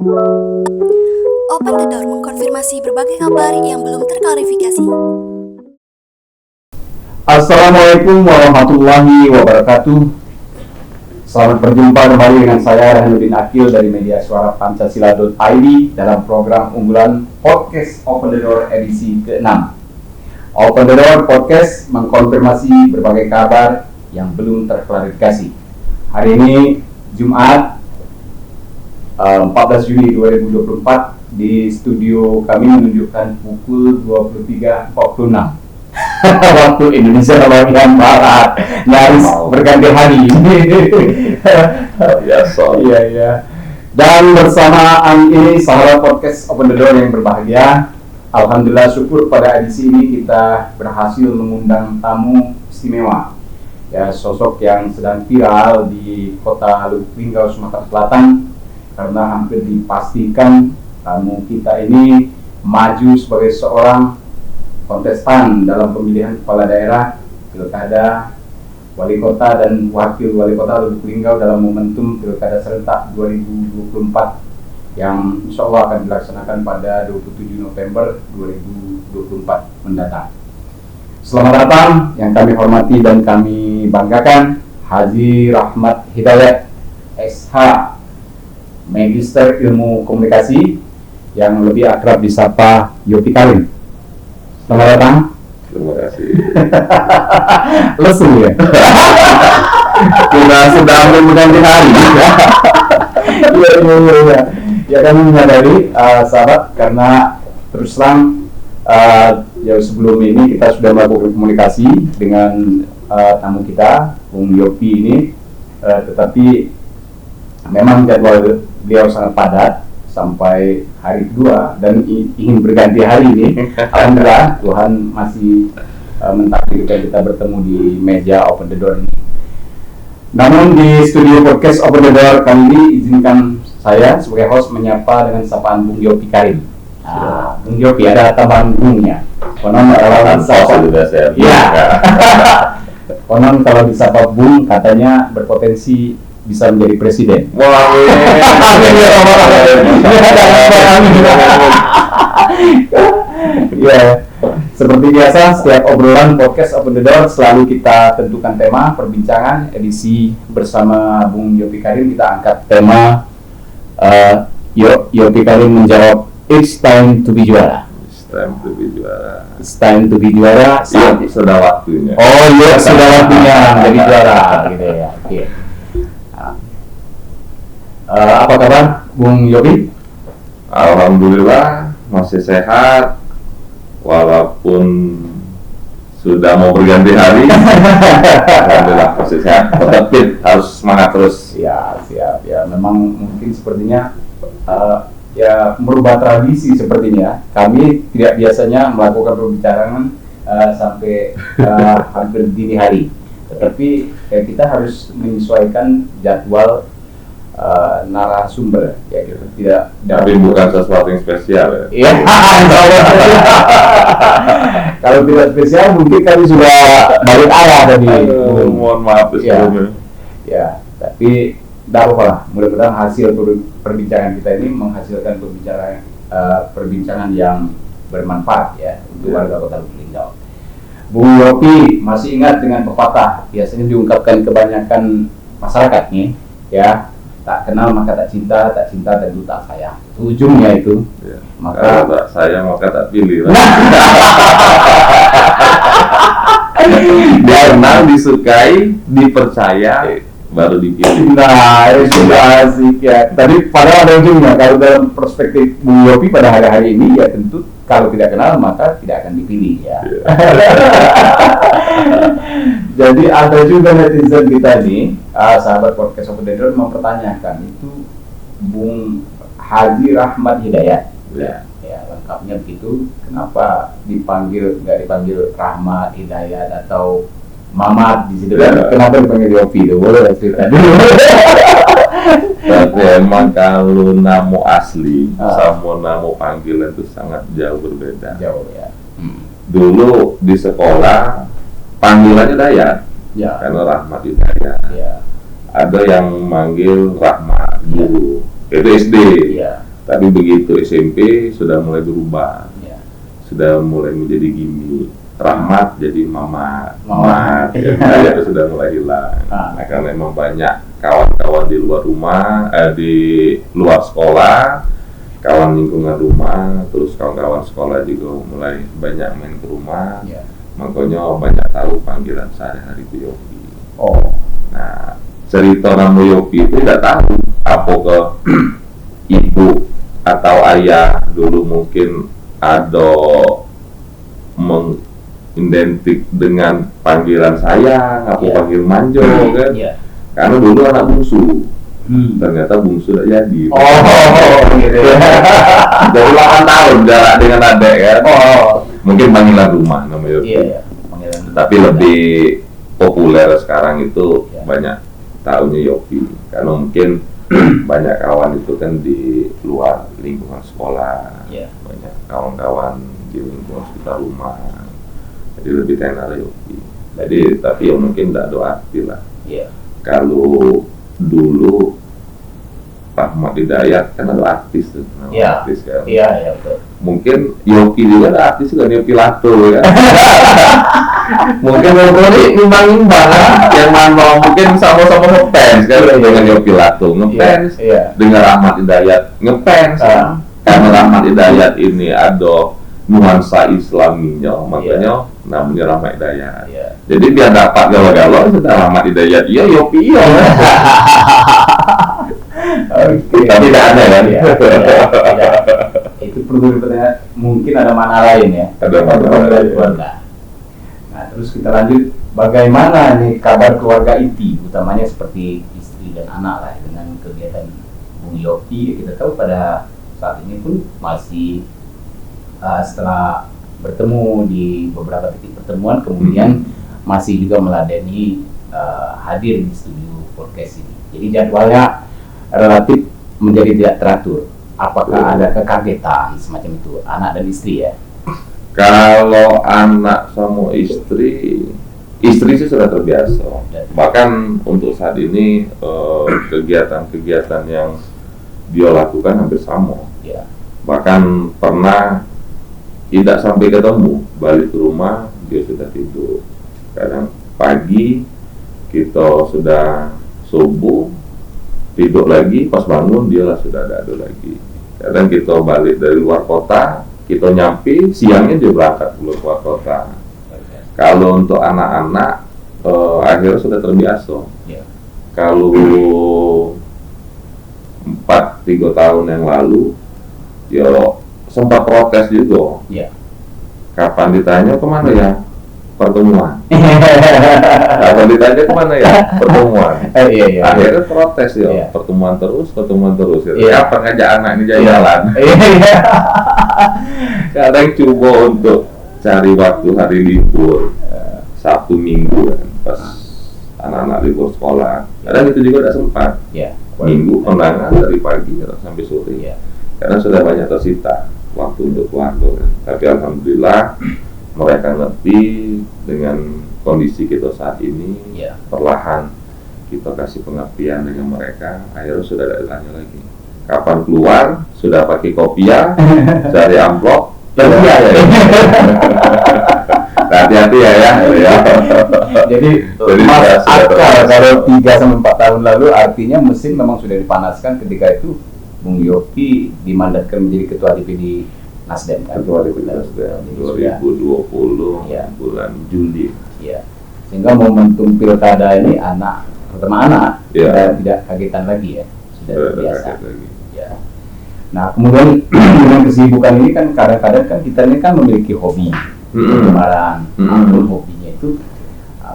Open the Door mengkonfirmasi berbagai kabar yang belum terklarifikasi. Assalamualaikum warahmatullahi wabarakatuh. Selamat berjumpa kembali dengan saya Rahnuddin Akil dari media suara Pancasila.id dalam program unggulan Podcast Open the Door edisi ke-6. Open the Door Podcast mengkonfirmasi berbagai kabar yang belum terklarifikasi. Hari ini Jumat 14 Juli 2024 di studio kami menunjukkan pukul 23.46 waktu Indonesia bagian Barat, nyaris berganti hari. Iya. Dan bersama ini sahabat podcast Open the Door yang berbahagia, alhamdulillah syukur pada edisi ini kita berhasil mengundang tamu istimewa. Ya, sosok yang sedang viral di kota Lubuk Linggau, Sumatera Selatan, karena hampir dipastikan tamu kita ini maju sebagai seorang kontestan dalam pemilihan kepala daerah, pilkada, wali kota dan wakil wali kota Lubuk Linggau dalam momentum pilkada serentak 2024 yang insya Allah akan dilaksanakan pada 27 November 2024 mendatang. Selamat datang yang kami hormati dan kami banggakan Haji Rahmat Hidayat SH, Magister Ilmu Komunikasi, yang lebih akrab disapa Yopi Karim. Selamat datang. Terima kasih. Lesu ya. Kita sudah berganti hari. Iya. Ya, kami menyadari sahabat, karena terus terang jauh sebelum ini kita sudah melakukan komunikasi dengan tamu kita, Bung Yopi ini, tetapi memang jadwal beliau sangat padat sampai hari kedua dan ingin berganti hari ini. Alhamdulillah Tuhan masih mentakdirkan kita bertemu di meja Open the Door ini. Namun di studio podcast Open the Door kali ini izinkan saya sebagai host menyapa dengan sapaan Bung Yopi Karim. Bung Yopi, ada tambahan bungnya. Konon kalau disapa, konon kalau disapa Bung katanya berpotensi bisa menjadi presiden. Wah, ya. Seperti biasa, setiap obrolan podcast Open the Door selalu kita tentukan tema perbincangan. Edisi bersama Bung Yopi Karim kita angkat tema Yopi Karim menjawab It's time to be juara. It's time to be juara. It's time to be juara. Iya, sudah waktunya. Oh iya, sudah waktunya menjadi juara, gitu ya. Oke. Apa kabar, Bung Yopi? Alhamdulillah masih sehat, walaupun sudah mau berganti hari. Alhamdulillah masih sehat. Tetap fit, harus semangat terus. Ya, siap. Ya, memang mungkin sepertinya ya merubah tradisi sepertinya. Kami tidak biasanya melakukan pembicaraan sampai hampir dini hari, tetapi kita harus menyesuaikan jadwal narasumber, ya gitu. Tapi bukan sesuatu yang spesial ya. Iya. Kalau tidak spesial mungkin kami sudah balik arah tadi. Mohon maaf sebelumnya. Ya, tapi tidak apa lah. Mudah-mudahan hasil perbincangan kita ini menghasilkan perbincangan yang bermanfaat ya untuk warga Kota Lubuk Linggau. Bung Yopi masih ingat dengan pepatah biasanya diungkapkan kebanyakan masyarakat nih, ya. Tak kenal maka tak cinta tentu tak sayang. Ujungnya itu. Ya. Maka tak sayang maka tak pilih. Karena disukai, dipercaya, baru dipilih. Nah, itu sudah asik ya. Tadi padahal ada ujungnya. Kalau dalam perspektif Bung Yopi pada hari-hari ini ya tentu kalau tidak kenal maka tidak akan dipilih ya. Jadi ada juga netizen kita nih, sahabat podcast Open the Door mempertanyakan itu Bung Haji Rahmat Hidayat. Ya, lengkapnya begitu. Kenapa nggak dipanggil Rahmat Hidayat atau Mamat di situ kan? Kenapa dipanggil Yopi itu? Boleh cerita dulu. Tapi emang kalau namo asli sama namo panggilan itu sangat jauh berbeda. Jauh ya. Dulu di sekolah panggilannya Dayat, Ya. karena Rahmat Hidayat. Ya. Ada yang manggil Rahmat guru, itu SD. Ya. Tapi begitu SMP sudah mulai berubah, Ya. sudah mulai menjadi gimmick. Rahmat jadi Mamat, Mamat. ya, itu sudah mulai hilang. Ah. Nah, karena memang banyak kawan-kawan di luar rumah, di luar sekolah, kawan lingkungan rumah, terus kawan-kawan sekolah juga mulai banyak main ke rumah. Ya. Makanya banyak tahu panggilan sehari-hari Bu Yopi. Oh. Nah, cerita nama Yopi itu tidak tahu apa ke ibu atau ayah dulu mungkin ada mengidentik dengan panggilan sayang, apa Ya. panggil manjo kan? Ya. Karena dulu anak bungsu, ternyata bungsu tidak jadi. Oh, gitu. Dari 8 tahun jarak dengan adik kan? Oh. Mungkin panggilan rumah nama Yopi. Iya, ya. Panggilan. Tapi lebih populer sekarang itu Ya. banyak tahunya Yopi karena mungkin banyak kawan itu kan di luar lingkungan sekolah, Ya. banyak kawan-kawan di lingkungan sekitar rumah, jadi lebih kenal Yopi. Jadi tapi ya mungkin tidak ada arti lah. Iya. Kalau dulu Rahmat Hidayat kan ada artis tuh, nama Iya. artis kan. Iya, ya betul. Mungkin Yopi juga ada artis kan, Yopi Lato ya. Mungkin ini imbang-imbang kan, yang mana mungkin sama-sama ngefans kan dengan Yopi Lato ngefans, Iya. dengan Rahmat Hidayat ngefans kan. Karena Rahmat Hidayat ini ada nuansa Islaminya, makanya namanya Rahmat Hidayat. Iya. Jadi biar dapat galau-galau sudah Rahmat Hidayat iya, Yopi iya. Oke. Tapi tidak ada kan? Iya, tidak. Itu perlu dipertanyakan. Mungkin ada makna lain ya. Ada makna Kalau dari lain. keluarga. Nah, terus kita lanjut. Bagaimana nih kabar keluarga inti, utamanya seperti istri dan anak lah, dengan kegiatan Bung Yopi. Kita tahu pada saat ini pun masih setelah bertemu di beberapa titik pertemuan, kemudian masih juga meladeni hadir di studio podcast ini. Jadi jadwalnya relatif menjadi tidak teratur. Apakah ada kekagetan semacam itu anak dan istri ya? Kalau anak sama istri sih sudah terbiasa. Bahkan untuk saat ini kegiatan-kegiatan yang dia lakukan hampir sama. Ya. Bahkan pernah tidak sampai ketemu, balik ke rumah dia sudah tidur. Kadang pagi kita sudah subuh tidur lagi, pas bangun dia lah sudah ada lagi. Kadang kita balik dari luar kota, kita nyampe siangnya dia berangkat keluar kota. Kalau untuk anak-anak akhirnya sudah terbiasa. Ya. Kalau 3 tahun yang lalu ya sempat protes juga. Ya. Kapan ditanya kemana ya pertemuan? Kapan ditanya kemana ya pertemuan? Iya, iya. Akhirnya protes ya, Iya. pertemuan terus ya. Iya. Kapan ngajak anak ini jalan-jalan? Iya. Kadang coba untuk cari waktu hari libur, Sabtu Minggu kan, pas anak-anak libur sekolah. Kadang itu juga tidak sempat. Ya. Minggu kondangan dari pagi sampai sore. Iya. Karena sudah banyak tersita waktu untuk keluarga kan. Tapi alhamdulillah mereka ngerti dengan kondisi kita saat ini. Iya. Perlahan kita kasih pengertian dengan mereka. Akhirnya sudah ada tanya lagi. Kapan keluar? Sudah pakai kopiah dari amplop. Iya, ya. Hati-hati ya. Jadi Mas sudah akal kalau 3-4 tahun lalu artinya mesin memang sudah dipanaskan ketika itu Bung Yopi dimandatkan menjadi ketua DPD Nasdem kan? Ketua DPD Nasdem 2020 Ya. bulan Juli. Iya. Sehingga momentum pilkada ini pertama anak Ya. tidak kagetan lagi ya, sudah Sudah terbiasa. kaget lagi. Ya. Nah kemudian dengan kesibukan ini kan kadang-kadang kan kita ini kan memiliki hobi, kegemaran, apapun hobinya itu.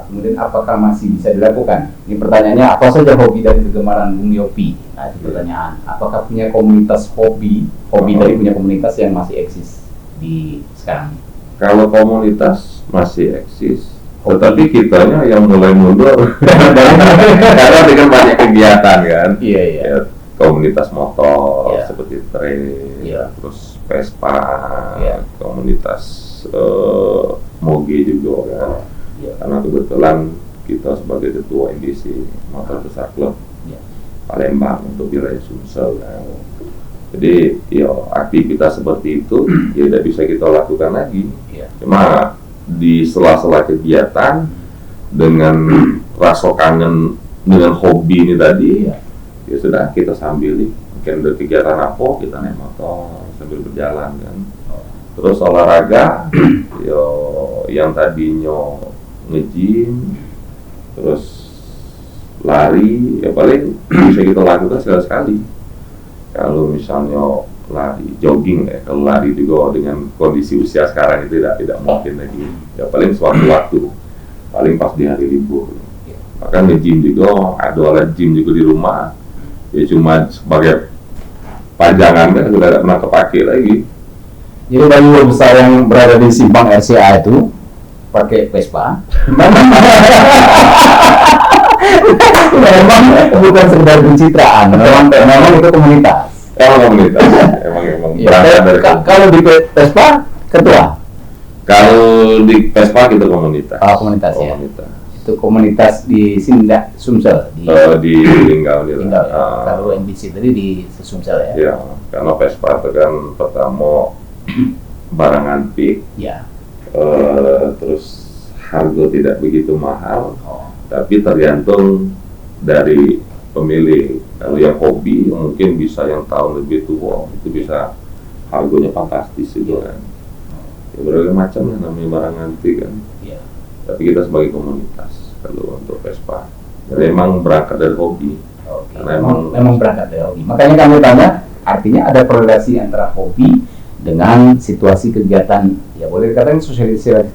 Kemudian apakah masih bisa dilakukan? Ini pertanyaannya, apa saja hobi dan kegemaran Bung Yopi? Nah itu pertanyaan. Apakah punya komunitas hobi tadi punya komunitas yang masih eksis di sekarang? Kalau komunitas masih eksis, Hobi. tetapi kitanya yang mulai mundur karena dengan banyak kegiatan kan. Iya, iya. Ya, komunitas motor Iya. seperti trail, Iya. terus Vespa, Iya. komunitas moge juga kan. Iya. Karena kebetulan kita sebagai ketua NDC Motor Besar Klub Iya. Palembang untuk wilayah Sumsel kan. Jadi aktivitas seperti itu ya tidak bisa kita lakukan lagi. Iya. Cuma di sela-sela kegiatan dengan rasa kangen dengan hobi ini tadi, ya sudah kita sambil mungkin ada kegiatan apa kita naik motor sambil berjalan kan. Terus olahraga, yang tadinya nge-gym, terus lari, ya paling bisa kita lakukan sekali-sekali. Kalau misalnya lari, jogging ya, kalau lari juga dengan kondisi usia sekarang itu tidak mungkin lagi. Ya paling sewaktu-waktu, paling pas di hari libur. Bahkan nge-gym juga, ada alat gym juga di rumah, ya cuma sebagai pajangan kan, sudah tidak pernah kepake lagi. Jadi bagi besar yang berada di simpang RCA itu pakai Vespa. Memang bukan sekedar pencitraan, memang itu komunitas. Emang komunitas, emang berangkat dari Kalau di Vespa ketua. Kalau di Vespa kita komunitas. Komunitas ya. Komunitas. Itu komunitas di Sindak Sumsel Di Linggau ya. Kalau NBC tadi di Sumsel ya. Ya, karena Vespa itu kan pertama barang antik. Ya. Terus harga tidak begitu mahal, tapi tergantung dari pemilik. Kalau yang hobi mungkin bisa yang tahun lebih tua itu bisa harganya fantastis itu kan. Ya, berbagai macam lah namanya barang antik kan. Ya. Tapi kita sebagai komunitas kalau untuk Vespa, jadi emang berangkat dari hobi. Karena memang berangkat dari hobi. Makanya kami tanya, artinya ada korelasi antara hobi dengan situasi kegiatan, ya boleh dikatakan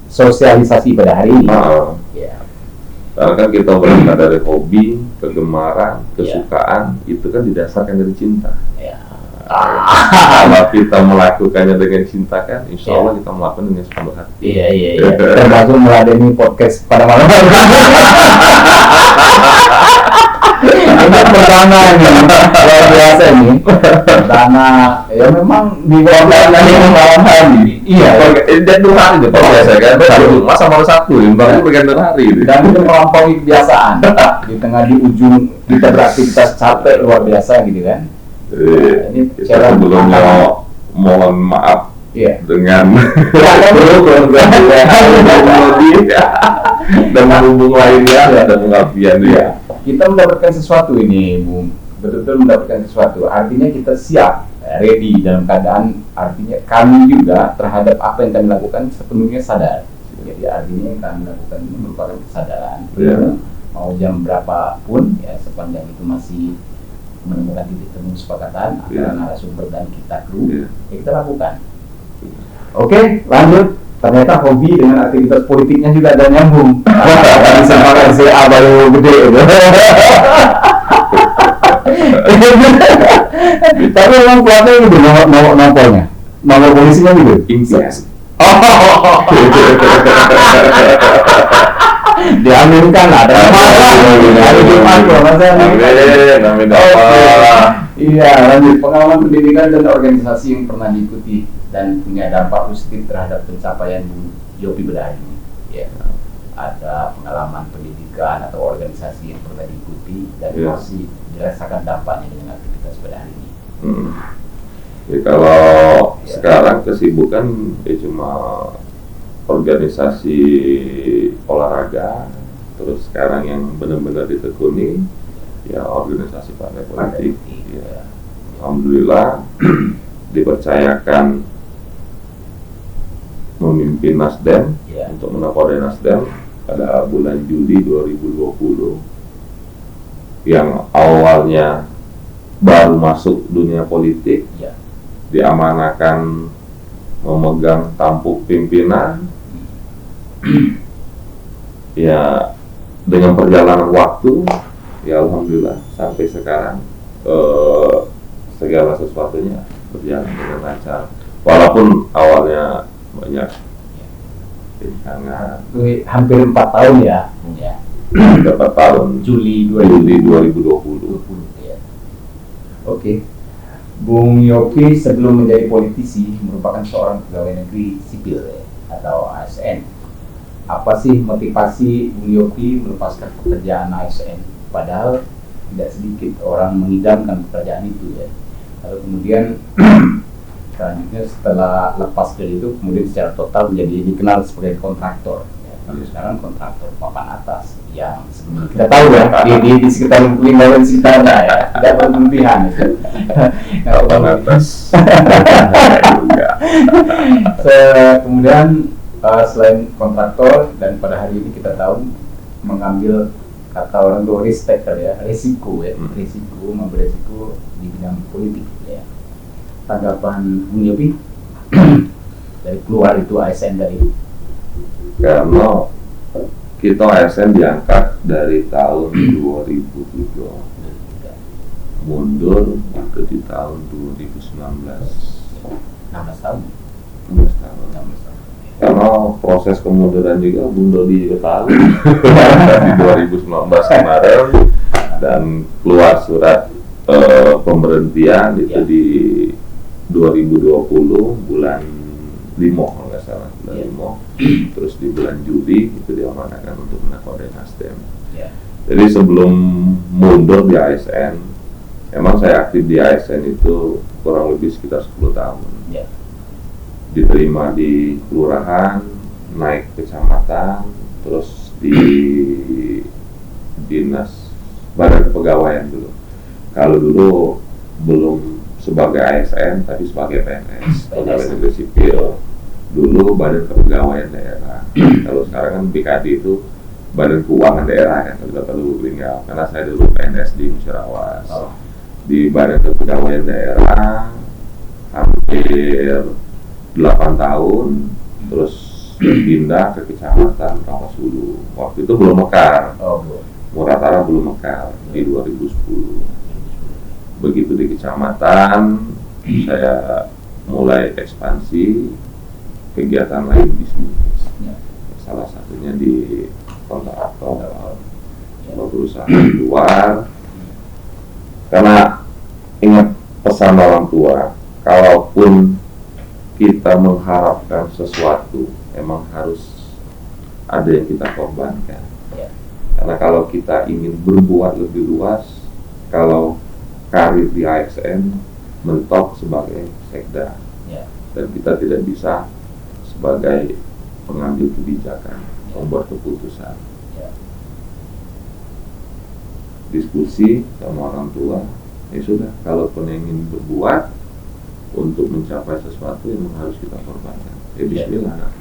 sosialisasi pada hari ini. Ya. Karena kan kita berangkat dari hobi, kegemaran, kesukaan, itu kan didasarkan dari cinta. Ya. Kalau kita melakukannya dengan cinta kan, insya Allah kita melakukan dengan sepenuh hati. Iya. Termasuk meladeni podcast pada malam hari. Ini pertama nih, luar biasa nih. Pertama, ya memang di bawah malam hari. Iya. Dan 2 hari deh, kalau biasa kan. Masa baru 1, yang baru bergantian hari. Dan itu melampaui kebiasaan. Di tengah di ujung kita beraktivitas capek luar biasa gitu kan. Ini kita sebelumnya mohon maaf dengan dan menghubung lainnya dan pengabdian dia. Kita mendapatkan sesuatu ini, Bung. Betul-betul mendapatkan sesuatu. Artinya kita siap, ready dalam keadaan. Artinya kami juga terhadap apa yang kami lakukan sepenuhnya sadar. Jadi artinya yang kami lakukan ini merupakan kesadaran. Mau jam berapapun, ya sepanjang itu masih menemukan titik temu kesepakatan antara narasumber dan kita kru, ya kita lakukan. Oke, lanjut. Ternyata hobi dengan aktivitas politiknya juga ada nyambung. Sama RCA baru gede. Tapi memang kuatnya gitu, nomornya, nomor polisinya gitu. Insias. Diaminkan lah. Iya, lanjut. Pengalaman pendidikan dan organisasi yang pernah diikuti dan punya dampak positif terhadap pencapaian Yopi pada hari ini. Ya, ada pengalaman pendidikan atau organisasi yang pernah diikuti dan masih dirasakan dampaknya dengan aktivitas pada hari ini. Ya, kalau sekarang kesibukan cuma organisasi olahraga, terus sekarang yang benar-benar ditekuni ya organisasi partai politik. Ya, alhamdulillah dipercayakan memimpin Nasdem untuk menakodai Nasdem pada bulan Juli 2020, yang awalnya baru masuk dunia politik, diamanahkan memegang tampuk pimpinan. Ya, dengan perjalanan waktu, ya alhamdulillah sampai sekarang segala sesuatunya berjalan dengan lancar. Walaupun awalnya banyak rintangan. Hampir 4 tahun ya. 4 tahun. Juli 2020. Ya. Oke. Bung Yopi sebelum menjadi politisi merupakan seorang pegawai negeri sipil atau ASN. Apa sih motivasi Bung Yopi melepaskan pekerjaan ASN? Padahal tidak sedikit orang mengidamkan pekerjaan itu ya. Lalu kemudian selanjutnya setelah lepas dari itu kemudian secara total menjadi dikenal sebagai kontraktor. Ya, kalau sekarang kontraktor papan atas yang sebelumnya kita tahu ya di sekitar lingkungan sekitarnya ya, tidak berlebihan itu. Papan atas. Kemudian selain kontraktor dan pada hari ini kita tahu mengambil kata orang tua risk taker ya, risiko ya, mengambil risiko di bidang politik ya. Tanggapan Bung Yopi dari keluar itu ASN dari Karena kita ASN diangkat dari tahun 2003, mundur itu di tahun 2019, 16 tahun. 16 tahun. Karena proses kemunduran juga Bung Dodi juga tahu di 2019 kemarin, dan keluar surat pemberhentian itu di 2020 bulan 5 kalau nggak salah, bulan 5. Terus di bulan Juli itu diamanahkan untuk menakodai Nasdem. Jadi sebelum mundur di ASN, emang saya aktif di ASN itu kurang lebih sekitar 10 tahun. Diterima di kelurahan, naik kecamatan, terus di dinas badan kepegawaian dulu. Kalau dulu belum sebagai ASN tapi sebagai PNS, pegawai negeri sipil. Dulu badan kepegawaian daerah. Kalau sekarang kan BKD itu badan keuangan daerah kan, kalau kata Lubu Linggau. Karena saya dulu PNS di Musyawas. Di badan kepegawaian daerah hampir 8 tahun, terus pindah ke kecamatan Rangkas Hulu. Waktu itu belum mekar, Muratara belum mekar di 2010. Begitu di kecamatan, saya mulai ekspansi kegiatan lain bisnis. Salah satunya di kontraktor, berusaha di luar. Karena ingat pesan orang tua, kalaupun kita mengharapkan sesuatu, emang harus ada yang kita korbankan. Karena kalau kita ingin berbuat lebih luas, kalau karir di ASN mentok sebagai sekda, dan kita tidak bisa sebagai pengambil kebijakan, membuat keputusan. Diskusi sama orang tua, ya sudah, kalau ingin berbuat untuk mencapai sesuatu yang harus kita korbankan, ya bismillah.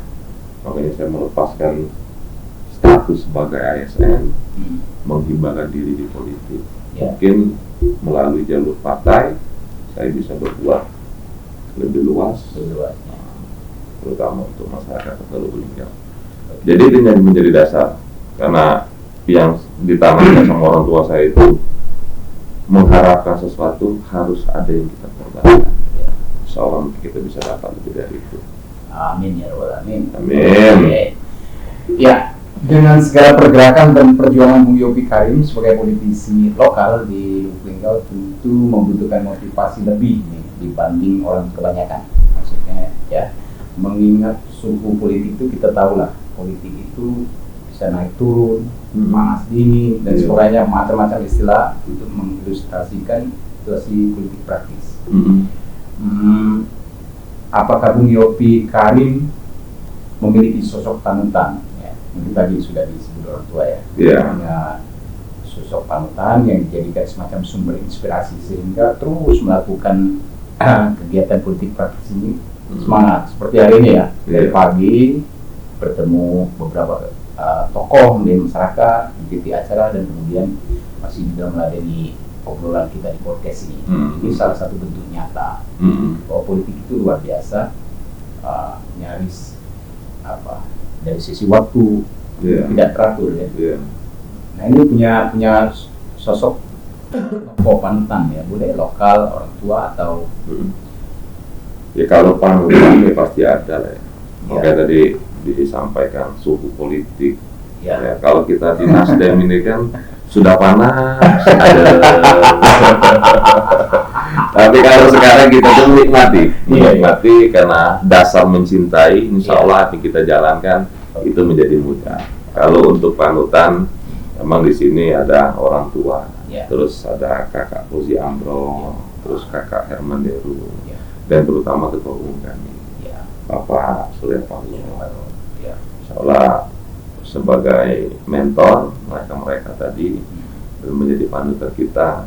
Makanya saya melepaskan status sebagai ASN, menghibahkan diri di politik. Mungkin melalui jalur partai saya bisa berbuat lebih luas, terutama untuk masyarakat Lubu Linggau. Jadi itu yang menjadi dasar, karena yang ditanamkan sama orang tua saya itu mengharapkan sesuatu harus ada yang kita korbankan. Insyaallah kita bisa dapat lebih dari itu. Amin ya rabbal alamin. Amin. Ya, dengan segala pergerakan dan perjuangan Bung Yopi Karim sebagai politisi lokal di Lubu Linggau tentu membutuhkan motivasi lebih nih, dibanding orang kebanyakan. Maksudnya ya, mengingat suhu politik itu kita tahu lah, politik itu bisa naik turun, panas dingin dan sebagainya, macam-macam istilah untuk mengilustrasikan situasi politik praktis. Apakah Bung Yopi Karim memiliki sosok panutan? Ya, mungkin tadi sudah disebut orang tua ya. Punya sosok panutan yang dijadikan semacam sumber inspirasi sehingga terus melakukan kegiatan politik praktis ini semangat. Seperti hari ini ya, dari pagi bertemu beberapa tokoh di masyarakat, mengikuti acara, dan kemudian masih juga meladeni obrolan kita di podcast ini. Ini salah satu bentuk nyata bahwa politik itu luar biasa, nyaris dari sisi waktu tidak teratur ya. Nah ini punya sosok tokoh panutan ya, boleh lokal, orang tua atau ya kalau panutan ya pasti ada lah ya. Makanya tadi disampaikan suhu politik ya, kalau kita di Nasdem ini kan sudah panas, tapi kalau sekarang kita tuh menikmati karena dasar mencintai, insya Allah yang kita jalankan itu menjadi mudah. Kalau untuk panutan, memang di sini ada orang tua, terus ada kakak Fauzi Amro, terus Kakak Herman Deru, Ya. dan terutama Ketua Umum kami, Ya. Bapak Surya Paloh. Ya. Seolah sebagai mentor mereka tadi dan menjadi panutan kita.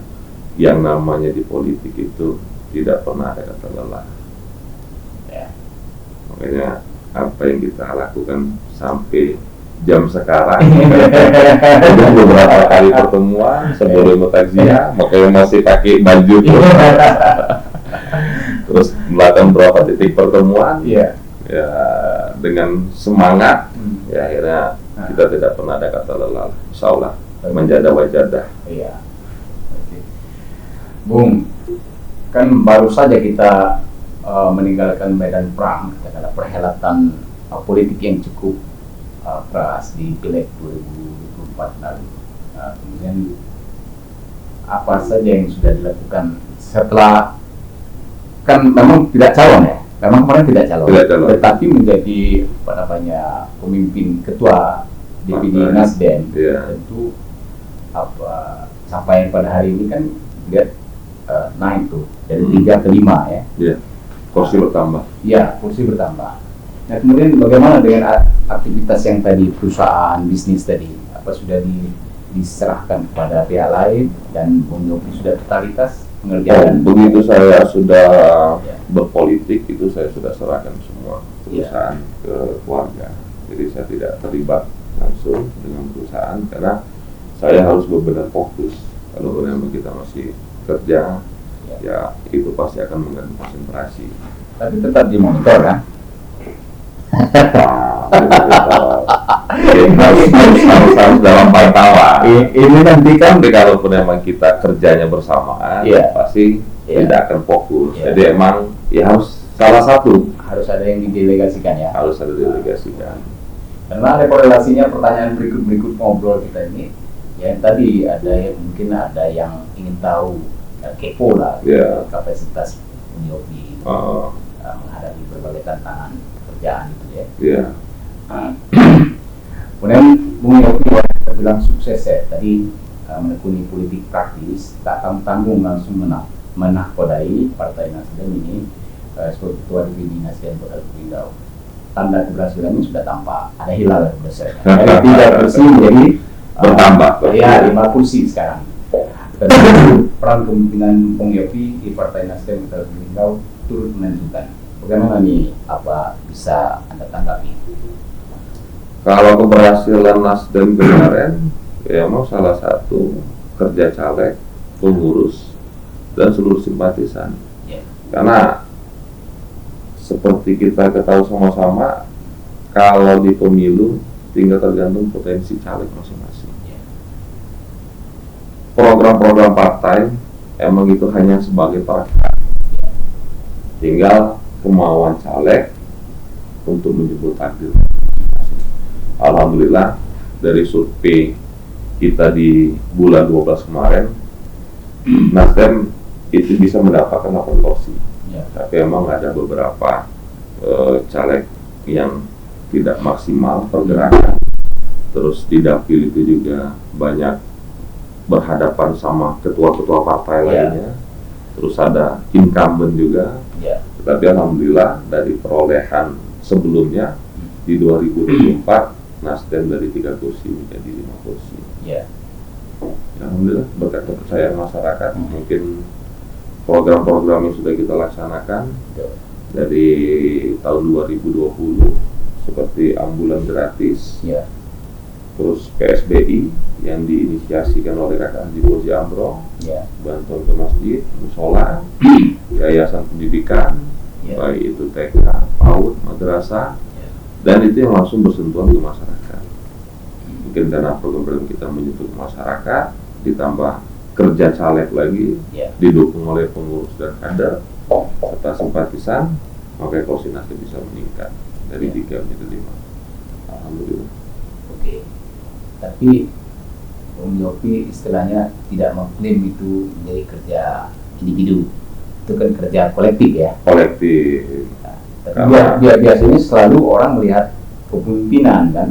Yang namanya di politik itu tidak pernah ada kata lelah. Ya. Makanya apa yang kita lakukan sampai jam sekarang itu beberapa kali pertemuan sebelum takziah, makanya masih pakai baju terus melakukan beberapa titik pertemuan, Iya. ya dengan semangat, ya akhirnya kita tidak pernah ada kata lelah. Insya Allah menjadah wajadah. Iya. Oke. Bung, kan baru saja kita meninggalkan medan perang karena perhelatan politik yang cukup keras di Pileg 2024 lalu. Kemudian apa saja yang sudah dilakukan setelah, kan memang tidak calon ya, memang kemarin tidak calon, tetapi menjadi apa namanya pemimpin ketua DPD Nasdem. Yeah. Tentu apa sampai pada hari ini kan lihat naik tuh dari 3 ke 5 ya. Yeah. Kursi bertambah. Ya, kursi bertambah. Nah, kemudian bagaimana dengan aktivitas yang tadi, perusahaan bisnis tadi, apa sudah diserahkan kepada pihak lain dan Bung Yopi sudah totalitas pengerjaan? Begitu saya sudah berpolitik itu saya sudah serahkan semua perusahaan ke keluarga. Jadi saya tidak terlibat langsung dengan perusahaan karena saya harus benar-benar fokus. Kalau memang kita masih kerja, ya itu pasti akan mengganggu konsentrasi. Tapi tetap dimonitor kan? Harus dalam pantauan. Ini nanti kan Tapi kalau memang kita kerjanya bersamaan, pasti tidak akan fokus. Jadi emang ya harus salah satu. Harus ada yang didelegasikan ya. Harus ada delegasikan. Karena ada korelasinya pertanyaan berikut ngobrol kita ini. Ya tadi mungkin ada yang ingin tahu, kepo lah, kapasitas Bung Yopi menghadapi berbagai tantangan pekerjaan itu ya. Iya. Kemudian Bung Yopi bilang sukses ya tadi, menekuni politik praktis, tak tanggung langsung menahkodai Partai Nasdem ini sebagai ketua DPD Nasdem Kota Lubuk. Tanda keberhasilannya sudah tampak, ada hilal besar. Dari 3 kursi menjadi bertambah. Ya 5 kursi sekarang. Tentu peran kepemimpinan Bung Yopi di Partai Nasdem Kota Lubuk turut menentukan. Bagaimana nih, apa bisa Anda tanggapi? Kalau keberhasilan Nasdem kemarin, ya mau salah satu kerja caleg, pengurus, dan seluruh simpatisan. Karena seperti kita ketahui sama-sama, kalau di pemilu tinggal tergantung potensi caleg masing-masing. Program-program partai emang itu hanya sebagai perangkat. Tinggal kemauan caleg untuk menjemput takdir. Alhamdulillah dari survei kita di bulan 12 kemarin, Nasdem itu bisa mendapatkan 8 kursi. Tapi emang ada beberapa caleg yang tidak maksimal pergerakan. Terus di dapil itu juga banyak berhadapan sama ketua-ketua partai lainnya. Terus ada incumbent juga. Tapi alhamdulillah dari perolehan sebelumnya di 2024 Nasdem dari 3 kursi menjadi 5 kursi. Alhamdulillah berkat kepercayaan masyarakat, mungkin program-program yang sudah kita laksanakan dari tahun 2020 seperti ambulan gratis, terus PSBI yang diinisiasikan oleh Kakak Haji Boji Amro, bantuan ke masjid, musola, yayasan pendidikan, baik itu TK, PAUD, madrasah, dan itu yang langsung bersentuhan ke masyarakat. Mungkin karena program-program kita menyentuh ke masyarakat, ditambah kerja caleg lagi, didukung oleh pengurus dan kader serta simpatisan, maka kursi Nasdem bisa meningkat dari 3 menjadi 5. Alhamdulillah. Oke. Tapi Bung Yopi istilahnya tidak mengklaim itu menjadi kerja individu, itu kan kerja kolektif ya. Kolektif. Tapi biasanya selalu orang melihat kepemimpinan kan,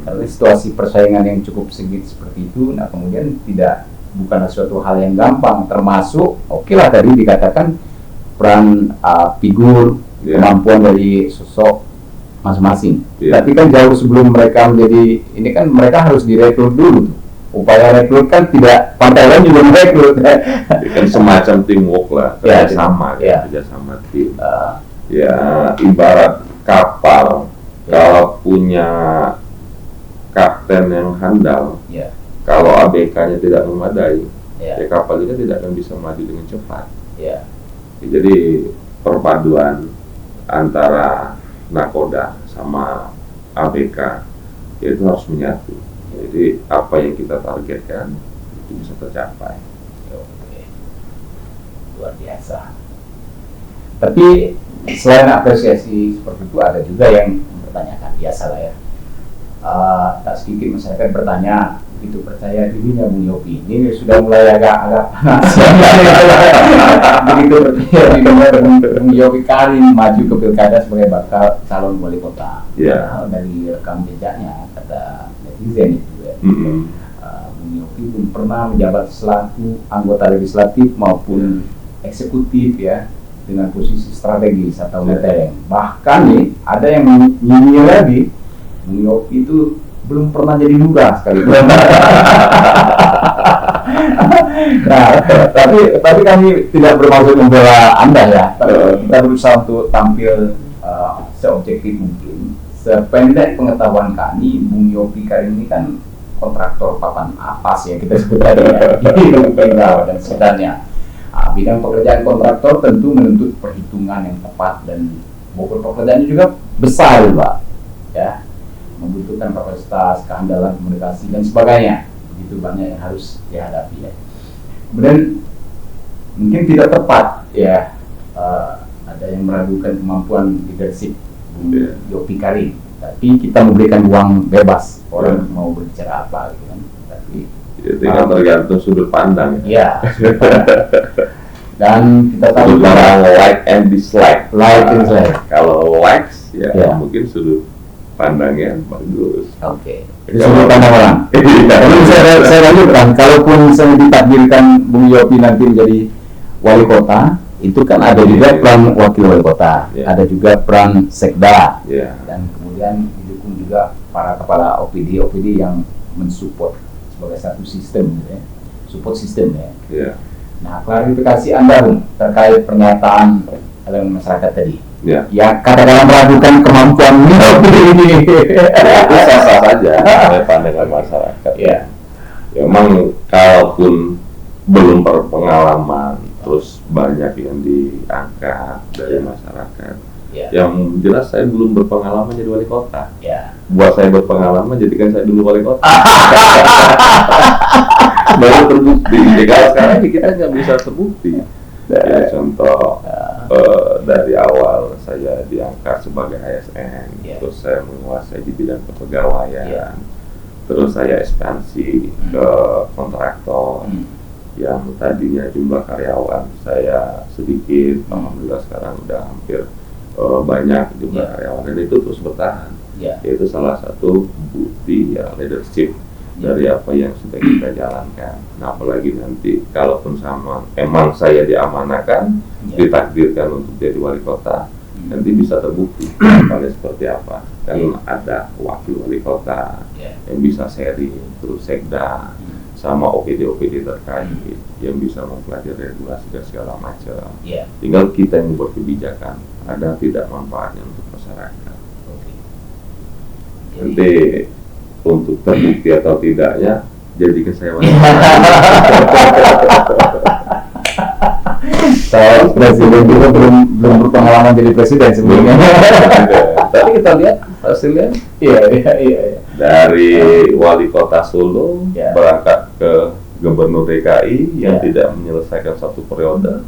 karena situasi persaingan yang cukup sengit seperti itu, nah kemudian tidak bukanlah suatu hal yang gampang, termasuk oke lah tadi dikatakan peran figur, kemampuan dari sosok masing-masing. Tapi kan jauh sebelum mereka menjadi ini kan mereka harus direkrut dulu. Upaya rekrut kan tidak pantai juga merekrut. Kan semacam teamwork lah, kerjasama, kerjasama tim. Ya ibarat kapal, kalau punya kapten yang handal, kalau ABK-nya tidak memadai, ya kapal juga tidak akan bisa maju dengan cepat. Jadi perpaduan antara nakoda sama ABK itu harus menyatu. Jadi apa yang kita targetkan itu bisa tercapai. Oke. Luar biasa. Tapi selain apresiasi seperti itu ada juga yang mempertanyakan, biasalah ya. Tak sedikit masyarakat bertanya, begitu percaya dirinya Bung Yopi ini sudah mulai agak panas. Begitu percaya dirinya Bung Yopi Karim maju ke pilkada sebagai bakal calon wali kota. Dari rekam jejaknya kata netizen itu ya. Bung Yopi belum pernah menjabat selaku anggota legislatif maupun eksekutif ya, dengan posisi strategis atau letereng. Bahkan nih ada yang nyinyir lagi, Bung Yopi itu belum pernah jadi lurah sekali. Nah, tapi kami tidak bermaksud membela Anda ya. Kita berusaha untuk tampil seobjektif mungkin. Sependek pengetahuan kami, Bung Yopi Karim ini kan kontraktor papan atas ya kita sebut tadi ya, di Tinggal dan sekitarnya. Bidang pekerjaan kontraktor tentu menuntut perhitungan yang tepat dan bobot pekerjaannya juga besar, Pak. Ya, membutuhkan kapasitas, kehandalan komunikasi dan sebagainya. Begitu banyak yang harus dihadapi ya. Kemudian mungkin tidak tepat ya, ada yang meragukan kemampuan leadership Bung Yopi Karim. Tapi kita memberikan ruang bebas orang mau berbicara apa gitu kan. Tapi itu kan tergantung sudut pandang. Ya, sudut pandang. Dan kita tahu orang like and dislike. Kalau likes ya mungkin sudut pandangnya bagus. Oke. Itu sudut pandang orang. Tapi saya lanjutkan, kalaupun saya ditakdirkan Bung Yopi nanti menjadi wali kota, itu kan ada juga peran wakil wali kota, ada juga peran sekda, dan kemudian didukung juga para kepala OPD yang mensupport sebagai satu sistem, ya, support sistem ya. Nah, klarifikasi Anda Bung terkait pernyataan elemen masyarakat tadi, yang kadang-kadang meragukan kemampuan Yopi ini. Itu sah-sah saja oleh pandangan masyarakat. Ya, memang kalaupun belum berpengalaman, terus banyak yang diangkat dari masyarakat. Yang jelas saya belum berpengalaman jadi wali kota. Buat saya berpengalaman, jadikan saya dulu wali kota. Baru terbukti. Kalau sekarang kita nggak bisa terbukti. Ya, contoh dari awal saya diangkat sebagai ASN, terus saya menguasai di bidang kepegawaian, terus saya ekspansi ke kontraktor. Yang tadinya jumlah karyawan saya sedikit, alhamdulillah sekarang udah hampir banyak jumlah karyawan, dan itu terus bertahan. Itu salah satu bukti ya leadership dari apa yang sudah kita jalankan. Nah, apalagi nanti kalaupun emang saya diamanahkan, ditakdirkan untuk jadi wali kota, nanti bisa terbukti kalian seperti apa. Kan ada wakil wali kota yang bisa sharing, terus sekda sama OPD terkait yang bisa mempelajari regulasi dan segala macam. Tinggal kita yang membuat kebijakan, ada tidak manfaatnya untuk masyarakat. Nanti untuk terbukti atau tidaknya, jadikan saya wali kota. Presiden juga belum berpengalaman jadi presiden sebelumnya. Tapi kita lihat hasilnya. Dari wali kota Solo berangkat ke gubernur DKI yang tidak menyelesaikan satu periode,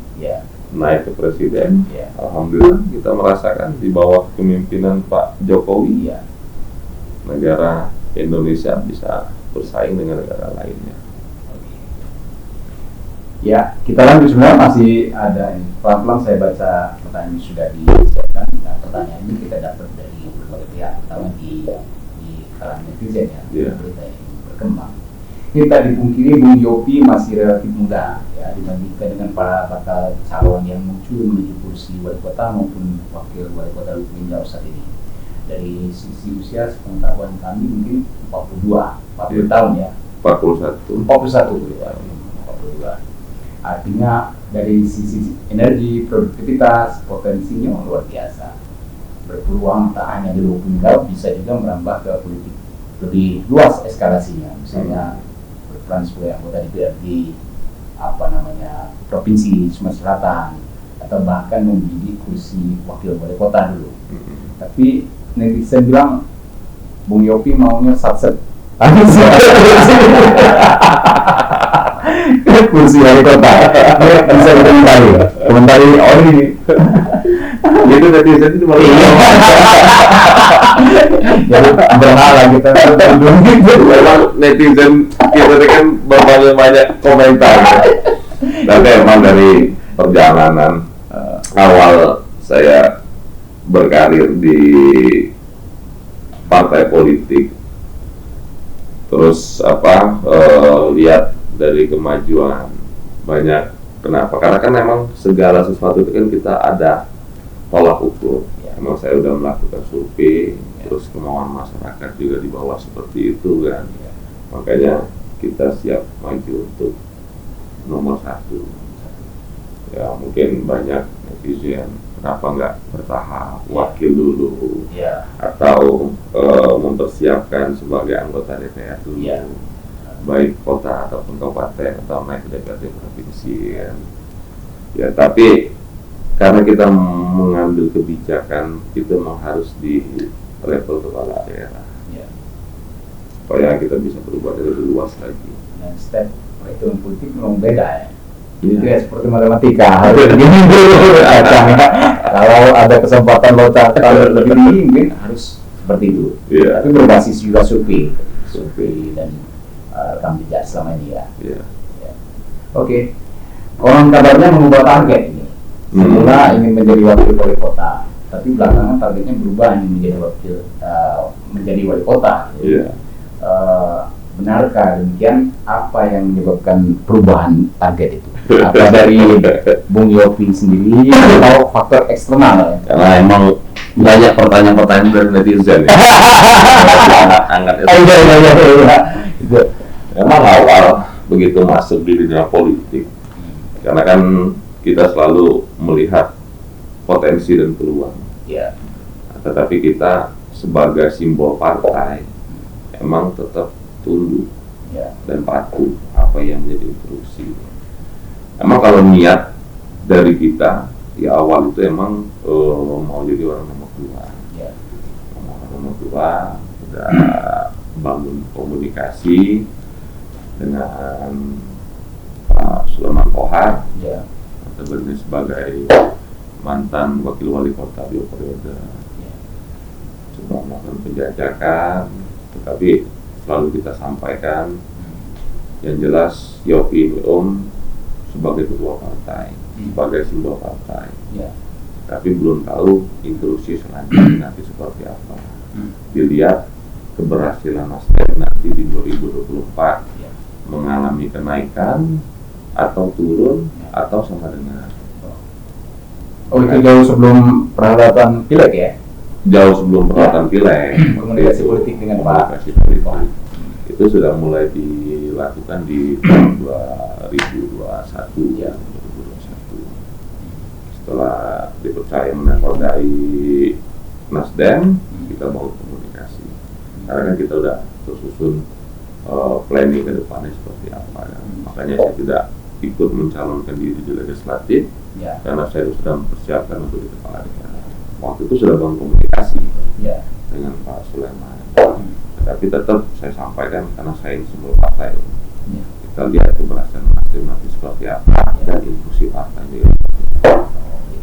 naik ke presiden. Alhamdulillah kita merasakan di bawah kepemimpinan Pak Jokowi, negara Indonesia bisa bersaing dengan negara lainnya. Ya, kita lanjut, sebenarnya masih ada ini. Pelan-pelan saya baca pertanyaan yang sudah disiapkan. Nah, pertanyaan ini kita dapat dari berbagai pihak, terutama di kalangan netizen ya, berita yang berkembang. kita dipungkiri Bung Yopi masih relatif muda ya dibandingkan dengan para bakal calon yang muncul menuju kursi wali kota maupun wakil wali kota Lubuk Linggau saat ini. Dari sisi usia sepengetahuan kami mungkin 40 tahun ya. 41 ya, 42. Artinya dari sisi energi, produktivitas, potensinya luar biasa. Berpeluang tak hanya di Lubuk Linggau, bisa juga merambah ke politik lebih luas eskalasinya. Misalnya berperan sebagai anggota DPRD provinsi Sumatera Selatan atau bahkan menjadi kursi wakil wali kota dulu. Tapi netizen bilang Bung Yopi maunya satset kursi wali kota. Bisa komentari ini itu netizen itu malah jadi berhala kita memang netizen kita kan banyak komentar tapi emang dari perjalanan awal saya berkarir di partai politik terus lihat dari kemajuan banyak. Kenapa? Karena kan memang segala sesuatu itu kan kita ada tolak ukur. Emang saya udah melakukan survei, terus kemauan masyarakat juga di bawah seperti itu kan. Makanya kita siap maju untuk nomor 1. Ya mungkin banyak netizen kenapa nggak bertahap wakil dulu, atau mempersiapkan sebagai anggota DPR dulu, baik kota ataupun kabupaten atau naik ke DPRD provinsi kan. Ya tapi karena kita mengambil kebijakan itu memang harus di level kepala daerah supaya kita bisa berubah lebih luas lagi. Dan step perhitungan politik memang beda ya. Itu ya seperti matematika harus begini dulu. Kalau ada kesempatan loncatan lebih tinggi mungkin harus seperti itu. Tapi berbasis juga survei dan rekam jejak selama ini ya. Oke. Konon kabarnya mengubah target ini. Semula ingin menjadi wakil wali kota, tapi belakangan targetnya berubah ingin menjadi wali kota. Benarkah demikian? Apa yang menyebabkan perubahan target itu? Apa dari Bung Yopi sendiri atau faktor eksternal? Karena emang banyak pertanyaan-pertanyaan dari netizen. Emang awal begitu masuk di dunia politik, karena kan kita selalu melihat potensi dan peluang. Tetapi kita sebagai simbol partai emang tetap tunduk dan patuh apa yang menjadi instruksi. Emang kalau niat dari kita di awal itu emang mau jadi orang nomor 2. Udah bangun komunikasi dengan Pak Sulaiman Kohar sebagai mantan wakil wali kota 2 periode. Coba melakukan penjajakan, tetapi selalu kita sampaikan yang jelas Yopi ini sebagai ketua partai, sebagai simbol partai. Tapi belum tahu instruksi selanjutnya nanti seperti apa. Dilihat keberhasilan Nasdem nanti di 2024 mengalami kenaikan atau turun atau sama dengan. Itu jauh sebelum perhelatan pileg ya? Jauh sebelum perhelatan pileg. Komunikasi politik dengan Pak. Itu sudah mulai dilakukan di tahun 2021 ya. 2021. Setelah dipercaya menakodai Nasdem, kita mau komunikasi. Karena kan kita udah tersusun planning ke depannya seperti apa kan. Makanya saya tidak ikut mencalonkan diri di legislatif karena saya sudah mempersiapkan untuk di kepala daerah. Waktu itu sudah bangun komunikasi dengan Pak Sulaiman. Tapi tetap saya sampaikan karena saya ini simbol partai. Kita lihat keberhasilan Nasdem nanti seperti apa dan instruksi partai juga.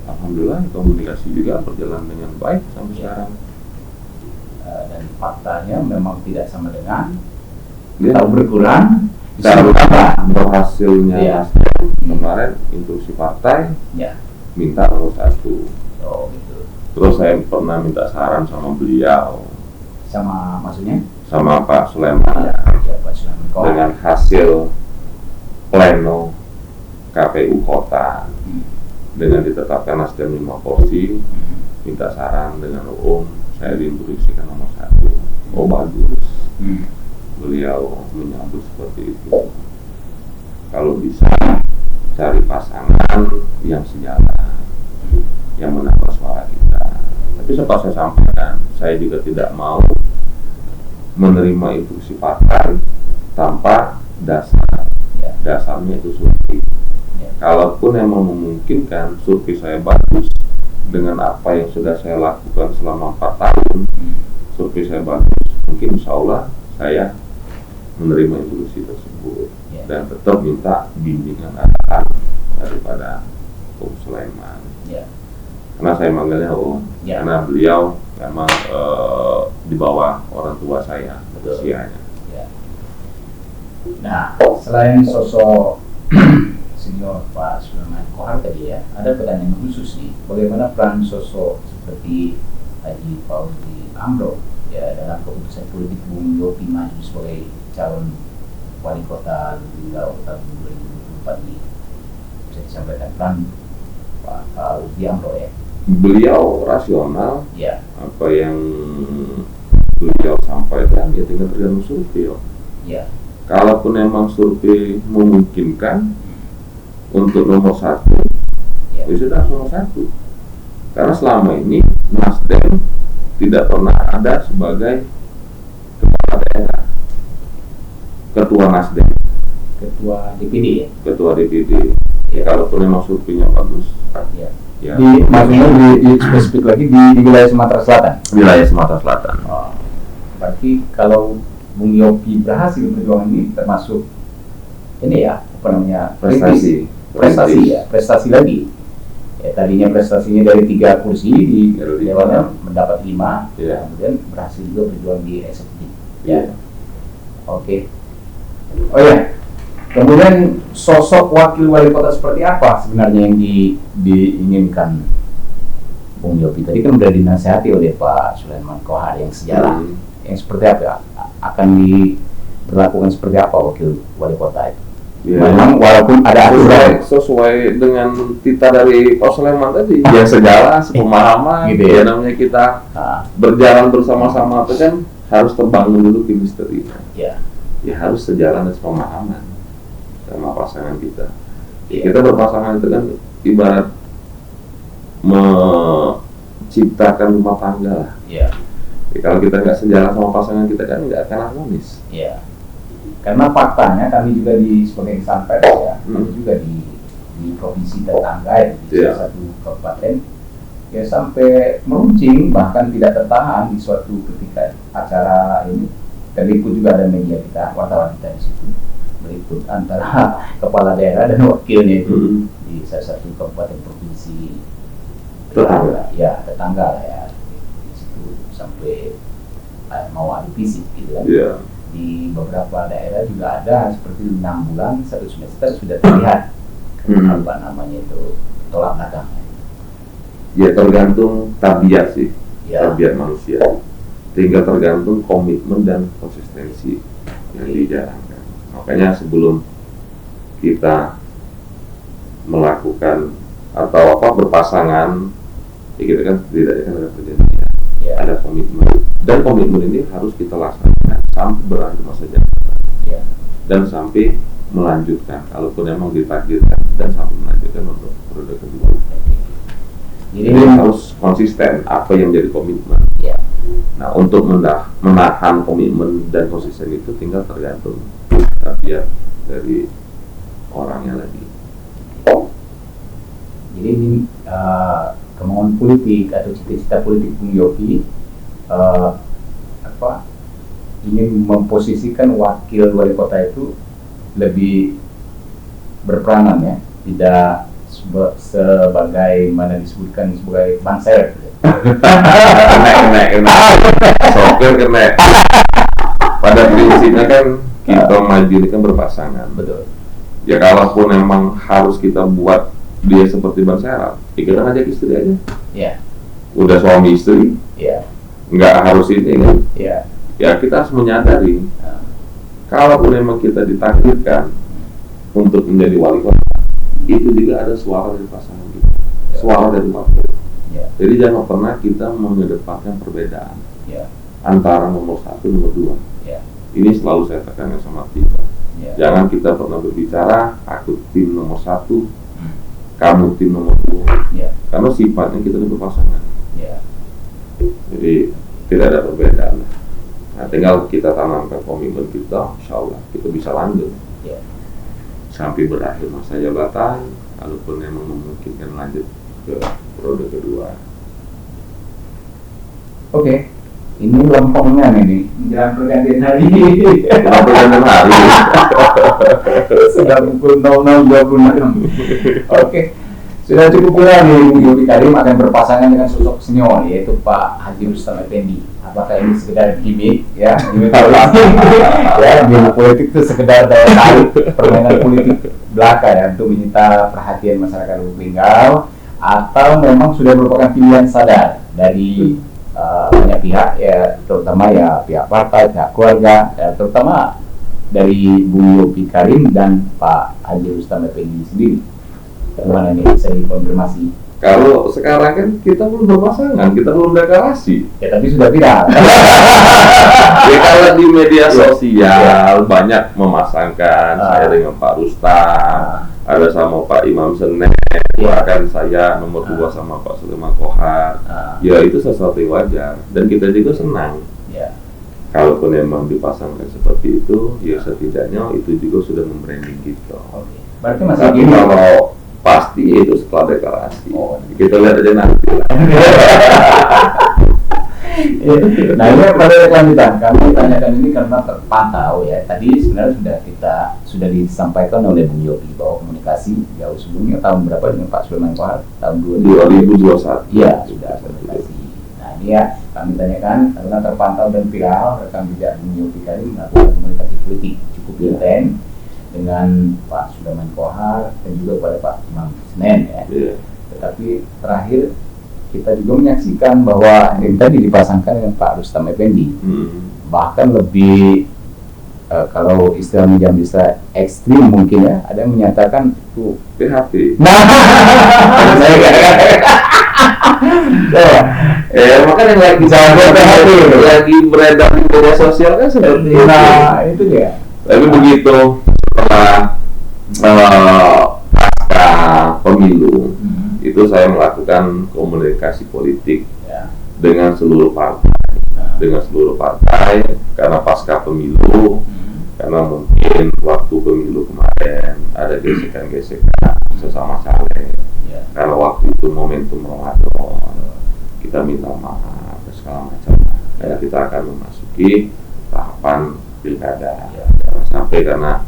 Alhamdulillah komunikasi juga berjalan dengan baik sampai sekarang. Dan faktanya memang tidak sama dengan tahu berkurang. Karena berhasilnya Nasdem kemarin instruksi partai minta nomor 1. Gitu. Terus saya pernah minta saran sama beliau. Sama maksudnya? Sama Pak Sulaiman. Pak Sulaiman dengan hasil pleno KPU kota dengan ditetapkan Nasdem 5 kursi, minta saran dengan saya diinstruksikan nomor 1. Bagus. Beliau menyambut seperti itu. Kalau bisa cari pasangan yang sejalan, yang menambah suara kita. Tapi sempat saya sampaikan, saya juga tidak mau menerima instruksi partai tanpa dasar. Dasarnya itu survei. Kalaupun memang memungkinkan survei saya bagus dengan apa yang sudah saya lakukan selama 4 tahun, survei saya bagus, mungkin insya Allah saya menerima instruksi tersebut dan tetap minta bimbingan arahan daripada Om Sulaiman. Karena saya manggilnya Om, karena beliau memang di bawah orang tua saya usianya. Nah, selain sosok senior Pak Sulaiman Kohar tadi ya, ada pertanyaan khusus nih, bagaimana peran sosok seperti Haji Fauzi Amro ya dalam keputusan politik Bung Yopi maju sebagai calon wali kota Lubulingga tahun 2024 ini? Bisa disampaikan peran Pak Fauzi Amro ya? Beliau rasional, apa yang beliau sampaikan ya tinggal tergantung survei. Kalaupun memang survei memungkinkan untuk nomor 1, ya sudah nomor 1. Karena selama ini Nasdem tidak pernah ada sebagai kepala daerah, ketua Nasdem, ketua DPD ya? Ketua DPD. Kalaupun memang surveinya bagus, maksudnya di spesifik lagi di wilayah Sumatera Selatan. Wilayah Sumatera Selatan. Berarti kalau Bung Yopi berhasil perjuangan ini termasuk ini ya, apa namanya, prestasi lagi ya. Tadinya prestasinya dari 3 kursi di Dewan mendapat 5, kemudian berhasil juga berjuang di eksekutif Oke. Kemudian sosok wakil wali kota seperti apa sebenarnya yang diinginkan Bung Yopi? Tadi kan sudah dinasihati oleh Pak Sulaiman Kohar yang sejalan. Yang seperti apa? Akan diberlakukan seperti apa wakil wali kota itu? Memang walaupun ada aturan sesuai dengan tita dari Pak Sulaiman tadi, yang sejalan, sepemahaman, gitu ya. Namanya kita berjalan bersama-sama itu kan harus terbangun dulu chemistry-nya. Ya harus sejalan dan sepemahaman sama pasangan kita. Kita berpasangan itu kan ibarat menciptakan rumah tangga lah. Kalau kita nggak sejalan sama pasangan kita kan nggak akan harmonis. Karena faktanya kami juga sebagai sampai kami juga di provinsi tetangga di salah satu kabupaten sampai meruncing, bahkan tidak tertahan di suatu ketika acara ini terliput juga ada media kita, wartawan kita di situ meliput antara kepala daerah dan wakilnya itu di salah satu kabupaten provinsi tetangga lah ya. Sampai mau adu fisik gitu kan. Di beberapa daerah juga ada seperti 6 bulan 1 semester sudah terlihat apa namanya itu tolak belakang. Ya tergantung tabiat sih, tabiat manusia. Tinggal tergantung komitmen dan konsistensi yang dijalankan. Makanya sebelum kita melakukan atau berpasangan, kita kan setidaknya kan ada perjanjian. Ada komitmen, dan komitmen ini harus kita laksanakan sampai berakhir masa jabatan dan sampai melanjutkan, kalaupun memang ditakdirkan, dan sampai melanjutkan untuk periode kedua. Jadi harus konsisten apa yang jadi komitmen. Nah, untuk menahan komitmen dan konsisten itu tinggal tergantung tabiat dari orangnya lagi. Jadi ini kemauan politik atau cita-cita politik Bung Yopi ingin memposisikan wakil wali kota itu lebih berperanan ya, tidak sebagai mana disebutkan sebagai bangsa. Kena sopir kena. Pada prinsipnya kan kita maju ini kan berpasangan. Betul. Ya kalaupun memang harus kita buat dia seperti Bang Serap, kita ngajak istri aja. Udah suami istri, nggak harus ini kan. Ya kita harus menyadari kalau memang kita ditakdirkan untuk menjadi wali kota, itu juga ada suara dari pasangan kita, suara dari partai. Jadi jangan pernah kita mengedepankan perbedaan antara nomor 1 nomor 2. Ini selalu saya tekankan sama kita. Jangan kita pernah berbicara aku tim nomor 1, kamu tim nomor 2. Karena sifatnya kita itu berpasangan. Jadi tidak ada perbedaan. Nah, tinggal kita tanamkan komitmen kita, insya Allah kita bisa lanjut sampai berakhir masa jabatan, kalaupun memang memungkinkan lanjut ke periode kedua. Oke, ini lempengnya nih menjelang pergantian hari. Kenapa pergantian hari? Sudah pukul 00.26. Oke, sudah cukup pula nih Bung Yopi Karim akan berpasangan dengan sosok senior yaitu Pak Haji Rustam Effendi. Apakah ini sekedar gimmick ya? Gimmick politik ya, gimmick politik itu sekedar daya tarik permainan politik belaka ya untuk menyita perhatian masyarakat Lubuk Linggau, atau memang sudah merupakan pilihan sadar dari banyak pihak ya, terutama ya pihak partai, pihak keluarga, ya, terutama dari Bung Yopi Karim dan Pak Haji Rustam Effendi sendiri. Bagaimana ini bisa dikonfirmasi? Kalau sekarang kan kita belum berpasangan, kita belum deklarasi. Ya tapi sudah viral. Ya kalau di media sosial banyak memasangkan saya dengan Pak Rustam, ada sama Pak Imam Senen, bahkan saya nomor 2 sama Pak Sulaiman Kohar. Ya itu sesuatu yang wajar dan kita juga senang. Kalaupun memang dipasangkan seperti itu, ya setidaknya itu juga sudah membranding kita. Berarti masih Tapi gini kalau pasti itu setelah deklarasi. Kita lihat aja nanti lah. Nah ini pada lanjutan kami tanyakan ini karena terpantau ya. Tadi sebenarnya sudah disampaikan oleh Bung Yopi bahwa komunikasi jauh sebelumnya tahun berapa dengan Pak Sulaiman Kohar tahun 2021. Iya sudah komunikasi. Nah ini ya kami tanyakan karena terpantau dan viral rekam jejak Bung Yopi Karim melakukan komunikasi politik cukup intens dengan Pak Sulaiman Kohar dan juga pada Pak Imam Senen ya. Tetapi terakhir kita juga menyaksikan bahwa yang tadi dipasangkan dengan Pak Rustam Effendi. Bahkan lebih kalau istilahnya bisa ekstrim mungkin ya, ada yang menyatakan itu PHP. Nah, makanya yang lagi PHP lagi beredar di media sosial kan seperti itu. Nah, itu dia. Tapi begitu setelah pasca pemilu itu saya melakukan komunikasi politik dengan seluruh partai karena pasca pemilu, karena mungkin waktu pemilu kemarin ada gesekan-gesekan sesama caleg karena waktu itu momentum Ramadan, kita minta maaf dan segala macam. Karena kita akan memasuki tahapan pilkada sampai karena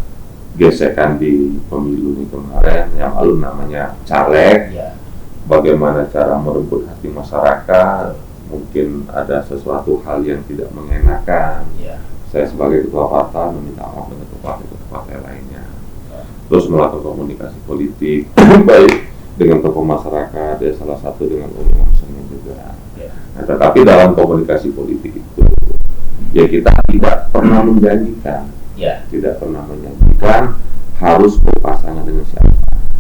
gesekan di pemilu ini kemarin yang lalu namanya caleg, bagaimana cara merebut hati masyarakat, mungkin ada sesuatu hal yang tidak mengenakan. Saya sebagai ketua partai meminta maaf dengan ketua partai lainnya, terus melakukan komunikasi politik baik dengan tokoh masyarakat, ya salah satu dengan Imam Senen juga. Nah, tetapi dalam komunikasi politik itu ya kita tidak pernah menjanjikan, harus berpasangan dengan siapa.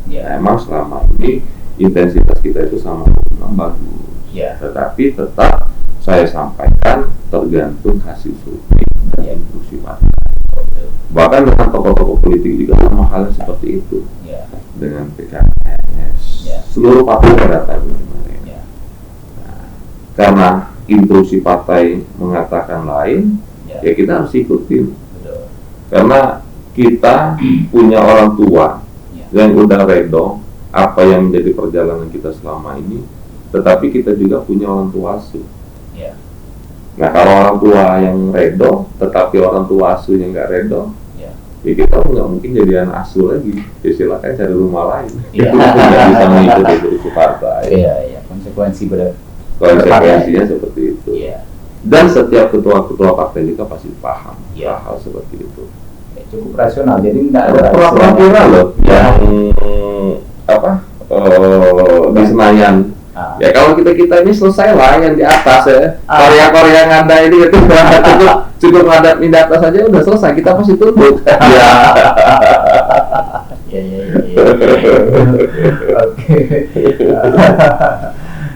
Nah, emang selama ini intensitas kita itu sama-sama bagus. Tetapi tetap saya sampaikan tergantung hasil survei dan instruksi partai. Bahkan dengan tokoh-tokoh politik juga sama halnya seperti itu. Dengan PKS, seluruh partai datang kemarin. Nah, karena instruksi partai mengatakan lain, ya kita harus ikutin. Karena kita punya orang tua yang udah redo apa yang menjadi perjalanan kita selama ini, tetapi kita juga punya orang tua asuh. Nah kalau orang tua yang redo, tetapi orang tua asuh yang nggak redo, ya kita nggak mungkin jadi anak asuh lagi. Ya silakan cari rumah lain. Itu tidak bisa mengikuti instruksi partai. Konsekuensinya seperti itu. Dan setiap ketua-ketua partai juga pasti paham hal seperti itu. Cukup rasional, jadi nggak ada peraturan loh yang di Senayan Ya kalau kita ini selesai lah yang di atas ya. Korea yang ada ini itu cukup ngadap di atas saja udah selesai, kita pasti tunduk. Ya. Oke.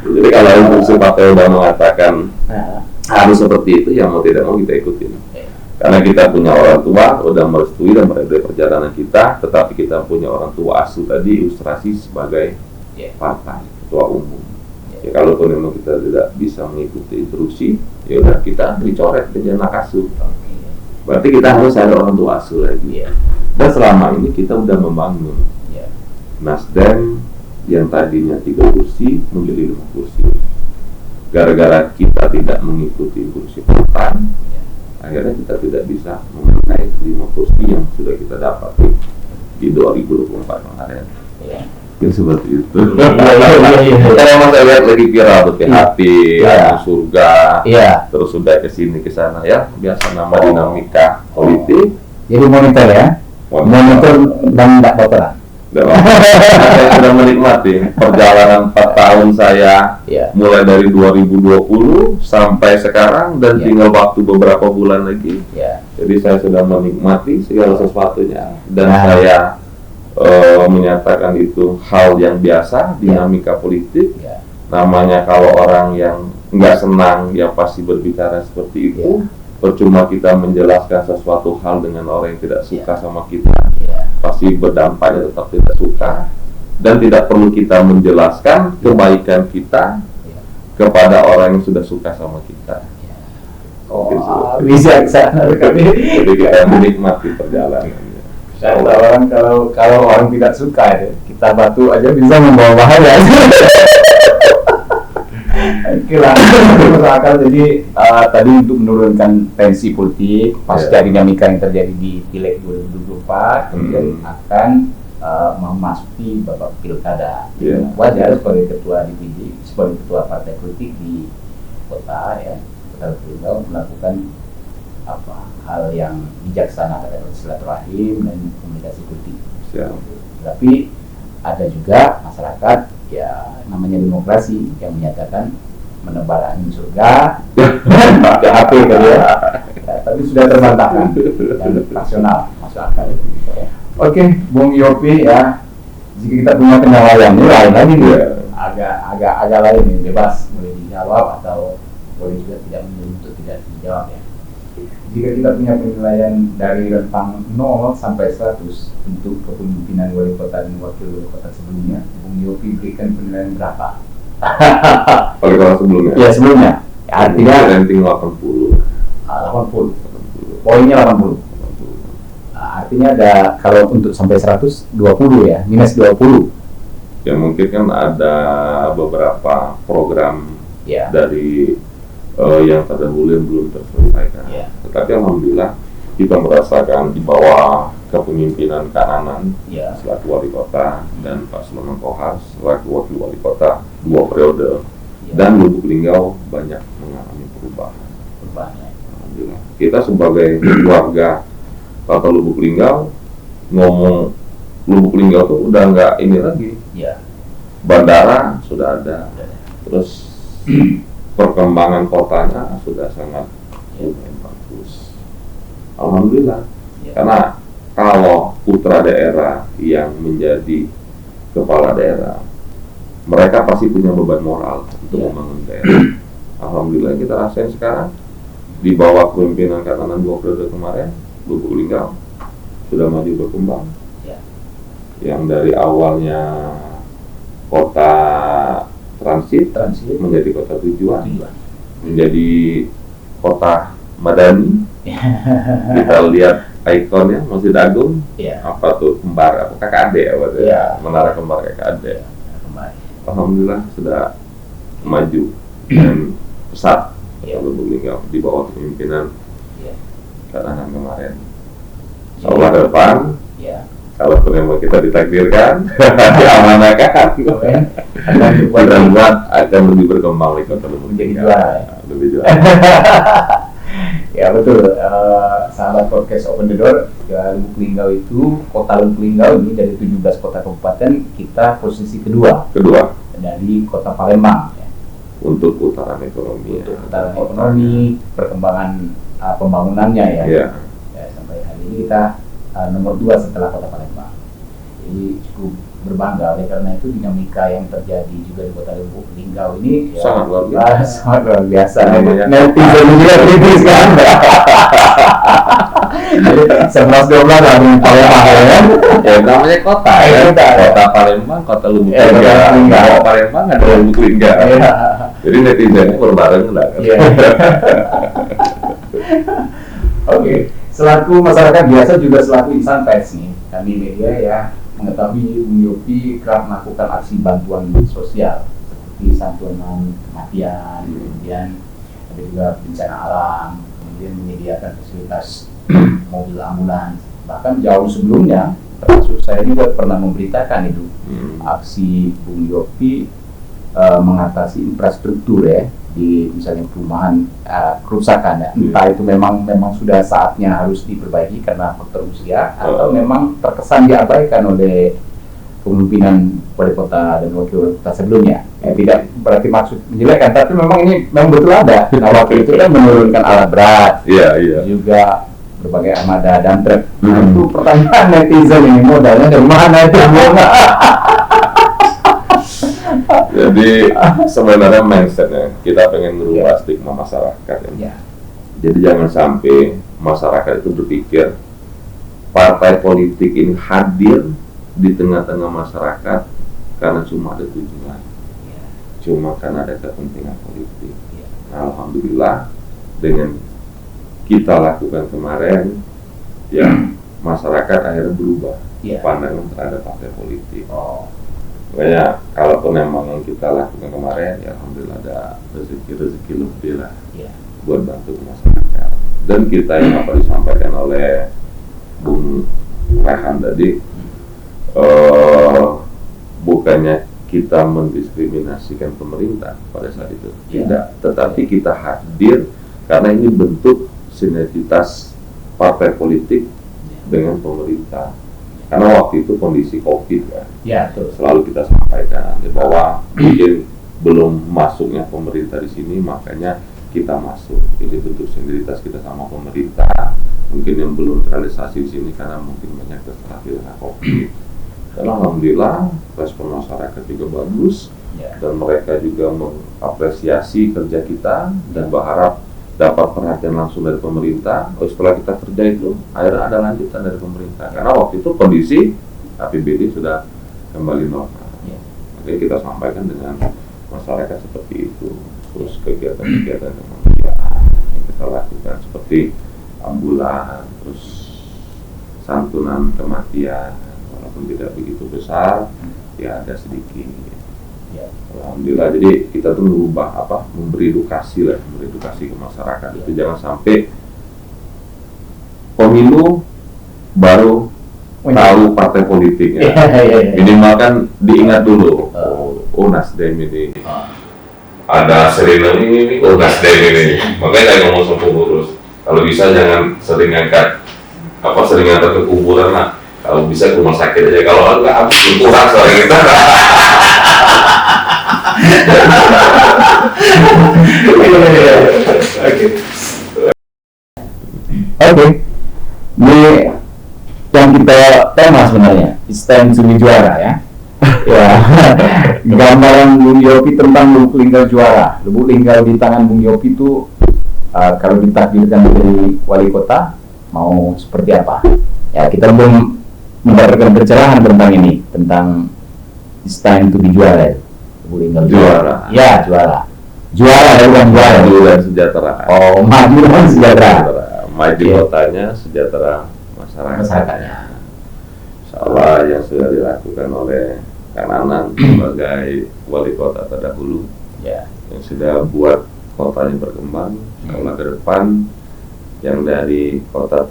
Jadi kalau instruksi partai udah mengatakan harus seperti itu, ya mau tidak mau kita ikutin. Karena kita punya orang tua udah merestui dan meredai perjalanan kita, tetapi kita punya orang tua asuh tadi ilustrasi sebagai partai ketua umum. Ya kalaupun memang kita tidak bisa mengikuti instruksi, ya udah kita dicoret ke anak asuh. Berarti kita harus ada orang tua asuh lagi. Dan selama ini kita udah membangun Nasdem yang tadinya 3 kursi menjadi 5 kursi. Gara-gara kita tidak mengikuti kursi partai, akhirnya kita tidak bisa memakai 5 kursi yang sudah kita dapat di 2024 kemarin. Ya seperti itu. Karena mas saya lihat lagi viral tuh PHP, surga, terus sudah kesini ke sana ya, biasa nama dinamika politik. Jadi monitor ya, monitor dan tidak baperan. Saya sudah menikmati perjalanan 4 tahun saya, mulai dari 2020 sampai sekarang dan tinggal waktu beberapa bulan lagi. Jadi saya sudah menikmati segala sesuatunya dan saya menyatakan itu hal yang biasa, dinamika politik. Namanya kalau orang yang nggak senang ya pasti berbicara seperti itu. Percuma kita menjelaskan sesuatu hal dengan orang yang tidak suka sama kita, pasti berdampaknya tetap tidak suka. Dan tidak perlu kita menjelaskan kebaikan kita kepada orang yang sudah suka sama kita. Bisa Jadi kita menikmati perjalanannya. Orang kalau orang tidak suka ya, kita batu aja bisa membawa bahaya. Kira akal. Jadi tadi untuk menurunkan tensi politik pasca dinamika yang terjadi di Pileg 2024 kemudian akan memasuki babak pilkada. Wajar sebagai ketua DPD, sebagai ketua partai politik di kota Tegal melakukan hal yang bijaksana pada silaturahim dan komunikasi politik. Tapi ada juga masyarakat namanya demokrasi yang menyatakan menebar angin surga PHP gitu ya. Tapi sudah terbantahkan dan rasional masuk akal. Oke, Bung Yopi ya, jika kita punya penilaian ini lain lagi nih, agak lain nih, bebas boleh dijawab atau boleh juga tidak dijawab ya. Jika kita punya penilaian dari rentang 0 sampai 100 untuk kepemimpinan wali kota dan wakil wali kota sebelumnya, Bung Yopi berikan penilaian berapa? Wali kota sebelumnya? Ya sebelumnya. Artinya ranking 80. 80. Poinnya 80. Artinya ada kalau untuk sampai 100 20 ya, minus 20. Ya mungkin kan ada beberapa program dari yang terdahulu yang belum terselesaikan. Tetapi alhamdulillah kita merasakan di bawah kepemimpinan Kananan selaku wali kota dan Pak Sulaiman Kohar selaku wakil wali kota 2 periode dan Lubuk Linggau banyak mengalami perubahan. Alhamdulillah. Kita sebagai warga kota Lubuk Linggau ngomong Lubuk Linggau tuh udah nggak ini lagi. Bandara sudah ada, terus perkembangan kotanya sudah sangat bagus. Alhamdulillah. Karena kalau putra daerah yang menjadi kepala daerah, mereka pasti punya beban moral untuk membangun daerah. Alhamdulillah kita rasain sekarang di bawah kepemimpinan Kananan 2 periode kemarin, Lubuk Linggau sudah maju berkembang. Yang dari awalnya kota transit menjadi kota tujuan, menjadi kota madani. Kita lihat ikonnya Masjid Agung, apa tuh kembar, apa KKAD menara kembar KKAD. Alhamdulillah sudah maju dan pesat Lubuk Linggau di bawah kepemimpinan Kananan kemarin. Insyaallah ke depan, kalau memang kita ditakdirkan, diamanahkan, kita buat akan lebih berkembang lagi kota Lubuk Linggau. Lebih juara. Ya betul, sahabat podcast Open the Door, ya, Lubuk Linggau itu, kota Lubuk Linggau ini dari 17 kota kabupaten, kita posisi kedua dari kota Palembang. Ya. Untuk putaran ekonomi. Untuk putaran ekonomi, perkembangan pembangunannya ya. Ya. Ya. Sampai hari ini kita nomor 2 setelah kota Palembang. Jadi cukup berbangga, oleh karena itu dinamika yang terjadi juga di kota Lubuk Linggau ini ya, Sangat luar biasa. sangat luar biasa. Namanya Netizen juga kritis kan. Jadi 11-12 lah di Palembang ya. Ya namanya kota ya. Kota Palembang, kota Lubuk Linggau. Kota Palembang ada Lubuk Linggau. Iya. Jadi netizennya berbareng lah. Iya. Oke, selaku masyarakat biasa juga selaku insan pers nih, kami media ya mengetahui Bung Yopi kerap melakukan aksi bantuan sosial seperti santunan kematian, kemudian ada juga bencana alam, kemudian menyediakan fasilitas mobil ambulans, bahkan jauh sebelumnya termasuk saya juga pernah memberitakan itu aksi Bung Yopi mengatasi infrastruktur ya di misalnya perumahan kerusakan ya. Entah itu memang sudah saatnya harus diperbaiki karena faktor usia atau memang terkesan diabaikan oleh kepemimpinan wali kota dan wakil wali kota sebelumnya. Ya, tidak berarti maksud menjelekkan, tapi memang ini memang betul ada. Nah, waktu itu kan menurunkan alat berat, juga berbagai armada dan truk. Itu pertanyaan netizen ini, modalnya dari mana itu? Jadi sebenarnya mindsetnya kita pengen merubah stigma masyarakat ya. Jadi jangan sampai masyarakat itu berpikir partai politik ini hadir di tengah-tengah masyarakat karena cuma ada tujuan, cuma karena ada kepentingan politik. Nah, alhamdulillah dengan kita lakukan kemarin, ya masyarakat akhirnya berubah pandangan terhadap partai politik. Makanya kalaupun memang yang kita lakukan kemarin, ya alhamdulillah ada rezeki lebih lah buat bantu masyarakat. Dan kita yang apa disampaikan oleh Bung Rehan tadi, bukannya kita mendiskriminasikan pemerintah pada saat itu, tidak. Tetapi kita hadir karena ini bentuk sinergitas partai politik dengan pemerintah. Karena waktu itu kondisi COVID kan, selalu kita sampaikan bahwa mungkin belum masuknya pemerintah di sini, makanya kita masuk. Ini bentuk sinergitas kita sama pemerintah. Mungkin yang belum terrealisasi di sini karena mungkin banyak keterlambatan COVID. Dan alhamdulillah respon masyarakat juga bagus, dan mereka juga mengapresiasi kerja kita dan berharap dapat perhatian langsung dari pemerintah. Setelah kita kerja itu akhirnya ada lanjutan dari pemerintah karena waktu itu kondisi APBD sudah kembali normal. Makanya kita sampaikan dengan masyarakat seperti itu. Terus kegiatan-kegiatan kemanusiaan yang kita lakukan seperti ambulan, terus santunan kematian, walaupun tidak begitu besar, ya ada sedikit. Alhamdulillah, jadi kita tuh memberi edukasi ke masyarakat. Itu jangan sampai pemilu baru tahu partai politiknya. Minimal kan diingat dulu. Nasdem ini ada Serena ini, Nasdem ini. Makanya saya ngomong sama pengurus, kalau bisa jangan sering angkat ke kuburan lah. Kalau bisa ke rumah sakit aja. Kalau enggak habis kurang soalnya kita. Oke. Ini yang kita tema sebenarnya, it's time to be juara ya. Ya, gambaran Bung Yopi tentang Lubuk Linggau juara. Lubuk Linggau di tangan Bung Yopi itu kalau ditakdirkan dari wali kota mau seperti apa? Ya, kita belum mendapatkan pencerahan tentang ini, tentang it's time to be juara. Lubuk Linggau juara. Ya, juara. Juara bukan juara. Maju dan sejahtera. Oh, maju dan sejahtera. Maju kotanya, sejahtera masyarakatnya. Insyaallah yang sudah dilakukan oleh Kang Nanan sebagai wali kota terdahulu, yang sudah buat kotanya berkembang. Insyaallah ke depan yang dari kota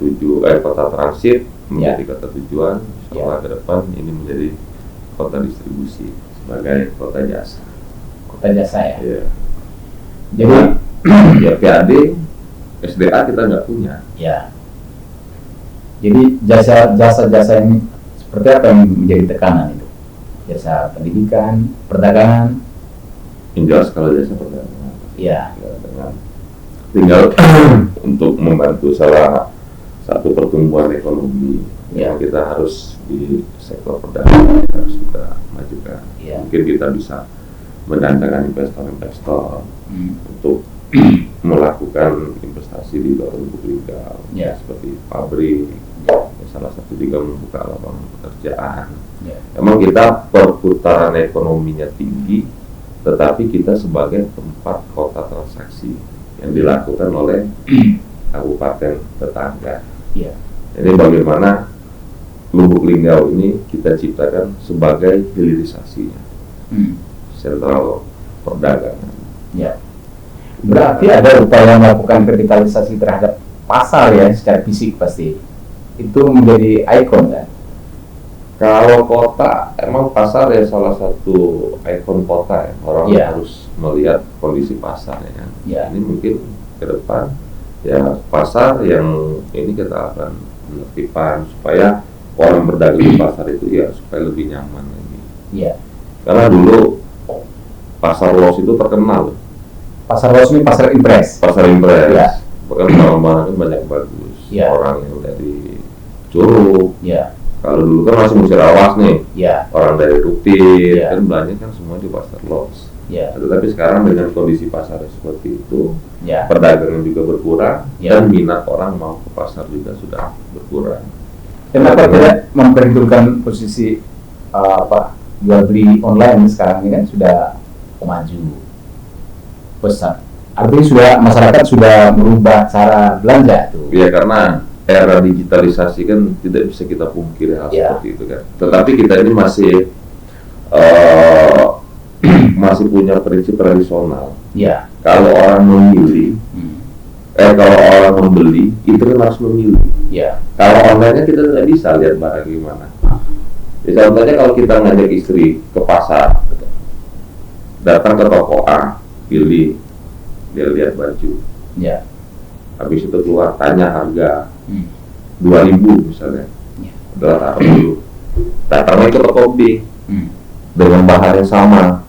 transit menjadi kota tujuan, insyaallah ke depan ini menjadi kota distribusi sebagai kota jasa. Kota jasa ya. Jadi ya PAD SDA kita nggak punya. Ya. Jadi jasa-jasa yang seperti apa yang menjadi tekanan itu? Jasa pendidikan, perdagangan. Yang jelas kalau jasa perdagangan. Ya. Tinggal untuk membantu salah satu pertumbuhan ekonomi yang kita harus di sektor perdagangan kita harus kita majukan. Ya. Mungkin kita bisa mendatangkan investor-investor untuk melakukan investasi di luar Lubuk Linggau, seperti pabrik, salah satu juga membuka lapangan pekerjaan. Memang kita perputaran ekonominya tinggi, tetapi kita sebagai tempat kota transaksi yang dilakukan oleh kabupaten tetangga. Jadi bagaimana Lubuk Linggau ini kita ciptakan sebagai hilirisasinya, sentral perdagangan. Berarti ada upaya melakukan vertikalisasi terhadap pasar ya, secara fisik pasti. Itu menjadi ikon kan? Kalau kota, emang pasar ya salah satu ikon kota ya. Orang harus melihat kondisi pasar ya kan. Ini mungkin ke depan ya pasar yang ini kita akan menertibkan supaya orang berdagang di pasar itu ya supaya lebih nyaman lagi. Karena dulu pasar Los itu terkenal. Pasar Los ini pasar impres. Pasar impres. Bahkan barang-barangnya banyak bagus. Orang yang dari Curug. Kalau dulu kan masih Musirawas nih. Orang dari Rupit kan belanja kan semua di pasar Los. Tetapi sekarang dengan kondisi pasar seperti itu, perdagangan juga berkurang dan minat orang mau ke pasar juga sudah berkurang. Kenapa tidak memperhitungkan posisi jual beli online sekarang ini kan sudah maju besar. Artinya sudah masyarakat sudah merubah cara belanja tuh. Iya, karena era digitalisasi kan tidak bisa kita pungkiri hal seperti itu kan. Tetapi kita ini masih punya prinsip tradisional. Kalau orang memilih, kalau orang membeli itu kan harus memilih. Kalau online-nya kita tidak bisa lihat barang gimana. Contohnya kalau kita ngajak istri ke pasar, datang ke toko A, pilih, dia lihat baju, habis itu keluar tanya harga 2.000 misalnya, udah taruh dulu, datang lagi ke toko B dengan bahan yang sama,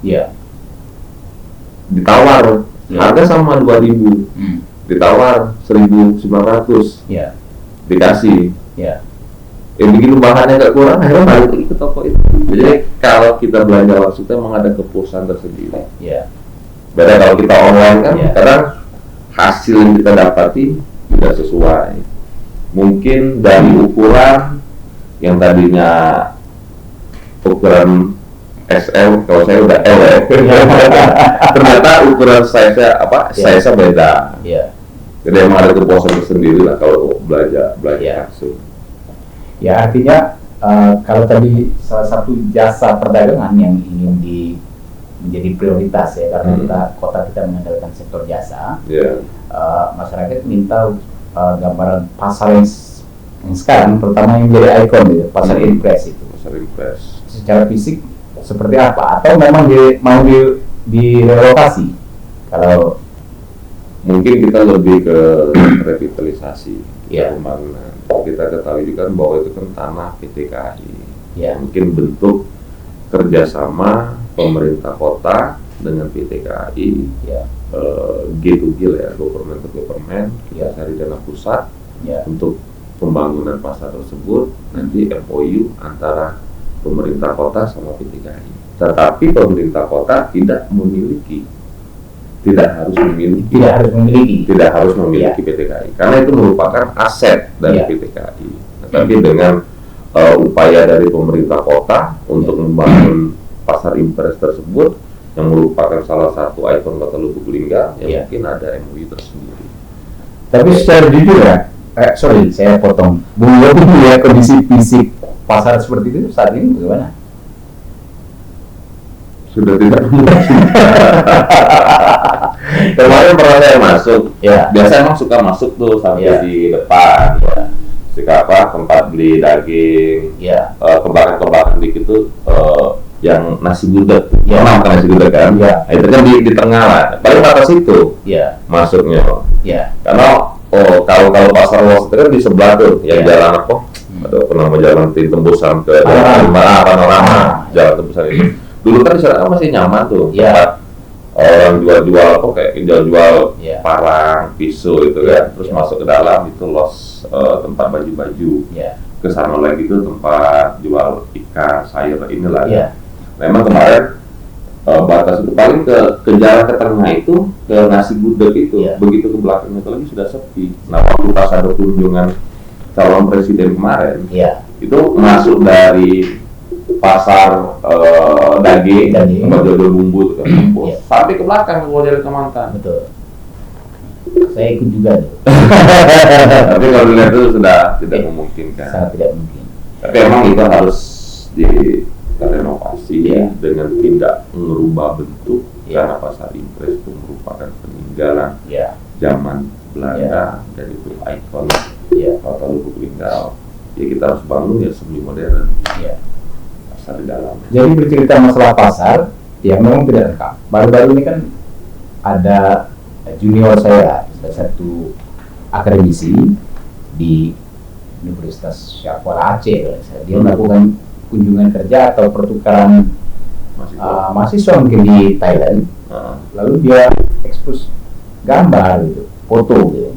ditawar harga sama 2.000, ditawar 1.900, dikasih, begitu bahannya nggak kurang, akhirnya balik lagi ke toko itu. Jadi kalau kita belanja langsung itu memang ada kepuasan tersendiri. Beda kalau kita online kan, kadang hasil yang kita dapati tidak sesuai. Mungkin dari ukuran yang tadinya ukuran SL, kalau saya udah L ya. Ternyata ukuran size-nya size-nya beda. Jadi emang ada kepuasan tersendiri lah kalau belanja langsung. Ya artinya kalau tadi salah satu jasa perdagangan yang ingin menjadi prioritas ya, karena kota kita mengandalkan sektor jasa, masyarakat minta gambaran pasar yang sekarang terutama yang jadi ikon gitu, pasar impres itu. Pasar impres. Secara fisik seperti apa? Atau memang mau direlokasi? Kalau mungkin kita lebih ke revitalisasi, pembangunan. Kita ketahui juga bahwa itu kan tanah PT KAI. Mungkin bentuk kerjasama pemerintah kota dengan PT KAI, G2G ya, government to government, kita cari dana pusat untuk pembangunan pasar tersebut, nanti MOU antara pemerintah kota sama PT KAI. Tetapi pemerintah kota tidak harus memiliki PT KAI, karena itu merupakan aset dari PT KAI. Tapi dengan upaya dari pemerintah kota untuk membangun pasar impres tersebut yang merupakan salah satu ikon kota Lubuk Linggau, mungkin ada MOU tersendiri. Tapi secara jujur ya, saya potong. Bung Yopi ya, kondisi fisik pasar seperti itu saat ini bagaimana? Sudah tidak kemarin pernah saya masuk, biasa emang suka masuk tuh sampai di depan, suka tempat beli daging, kebakaran dikit tuh yang nasi gudeg, makan nasi gudeg kan, itu kan di tengah lah, paling atas itu masuknya, karena Oh, kalau pasar luas itu kan di sebelah tuh, yang jalan apa? Ada nama jalan tim tembusan ke Panorama, jalan tembusan itu. Dulu kan di sana kan masih nyaman tuh, tempat orang jual-jual apa kayak jual-jual parang, pisau itu kan, terus masuk ke dalam itu los tempat baju-baju. Ke sana lagi itu tempat jual ikan, sayur inilah. Memang kemarin batas itu paling ke jalan ke tengah itu ke nasi gudeg itu, begitu ke belakangnya itu lagi sudah sepi. Nah, waktu pas ada kunjungan calon presiden kemarin, itu masuk dari pasar daging, tempat jual bumbu itu kan, sampai ke belakang kalau dari Kemantan. Betul. Saya ikut juga tuh. Tapi kalau dilihat itu sudah tidak memungkinkan. Sangat tidak mungkin. Tapi emang itu harus direnovasi dengan tidak merubah bentuk, karena pasar impres itu merupakan peninggalan zaman Belanda dan itu ikon Kota Lubuk Linggau. Ya kita harus bangun ya semi modern. Pasar di dalam. Jadi bercerita masalah pasar, ya memang tidak lengkap. Baru-baru ini kan ada junior saya, salah satu akademisi di Universitas Syahkuala Aceh. Dia melakukan kunjungan kerja atau pertukaran mahasiswa mungkin di Thailand. Lalu dia ekspos gambar gitu, foto gitu.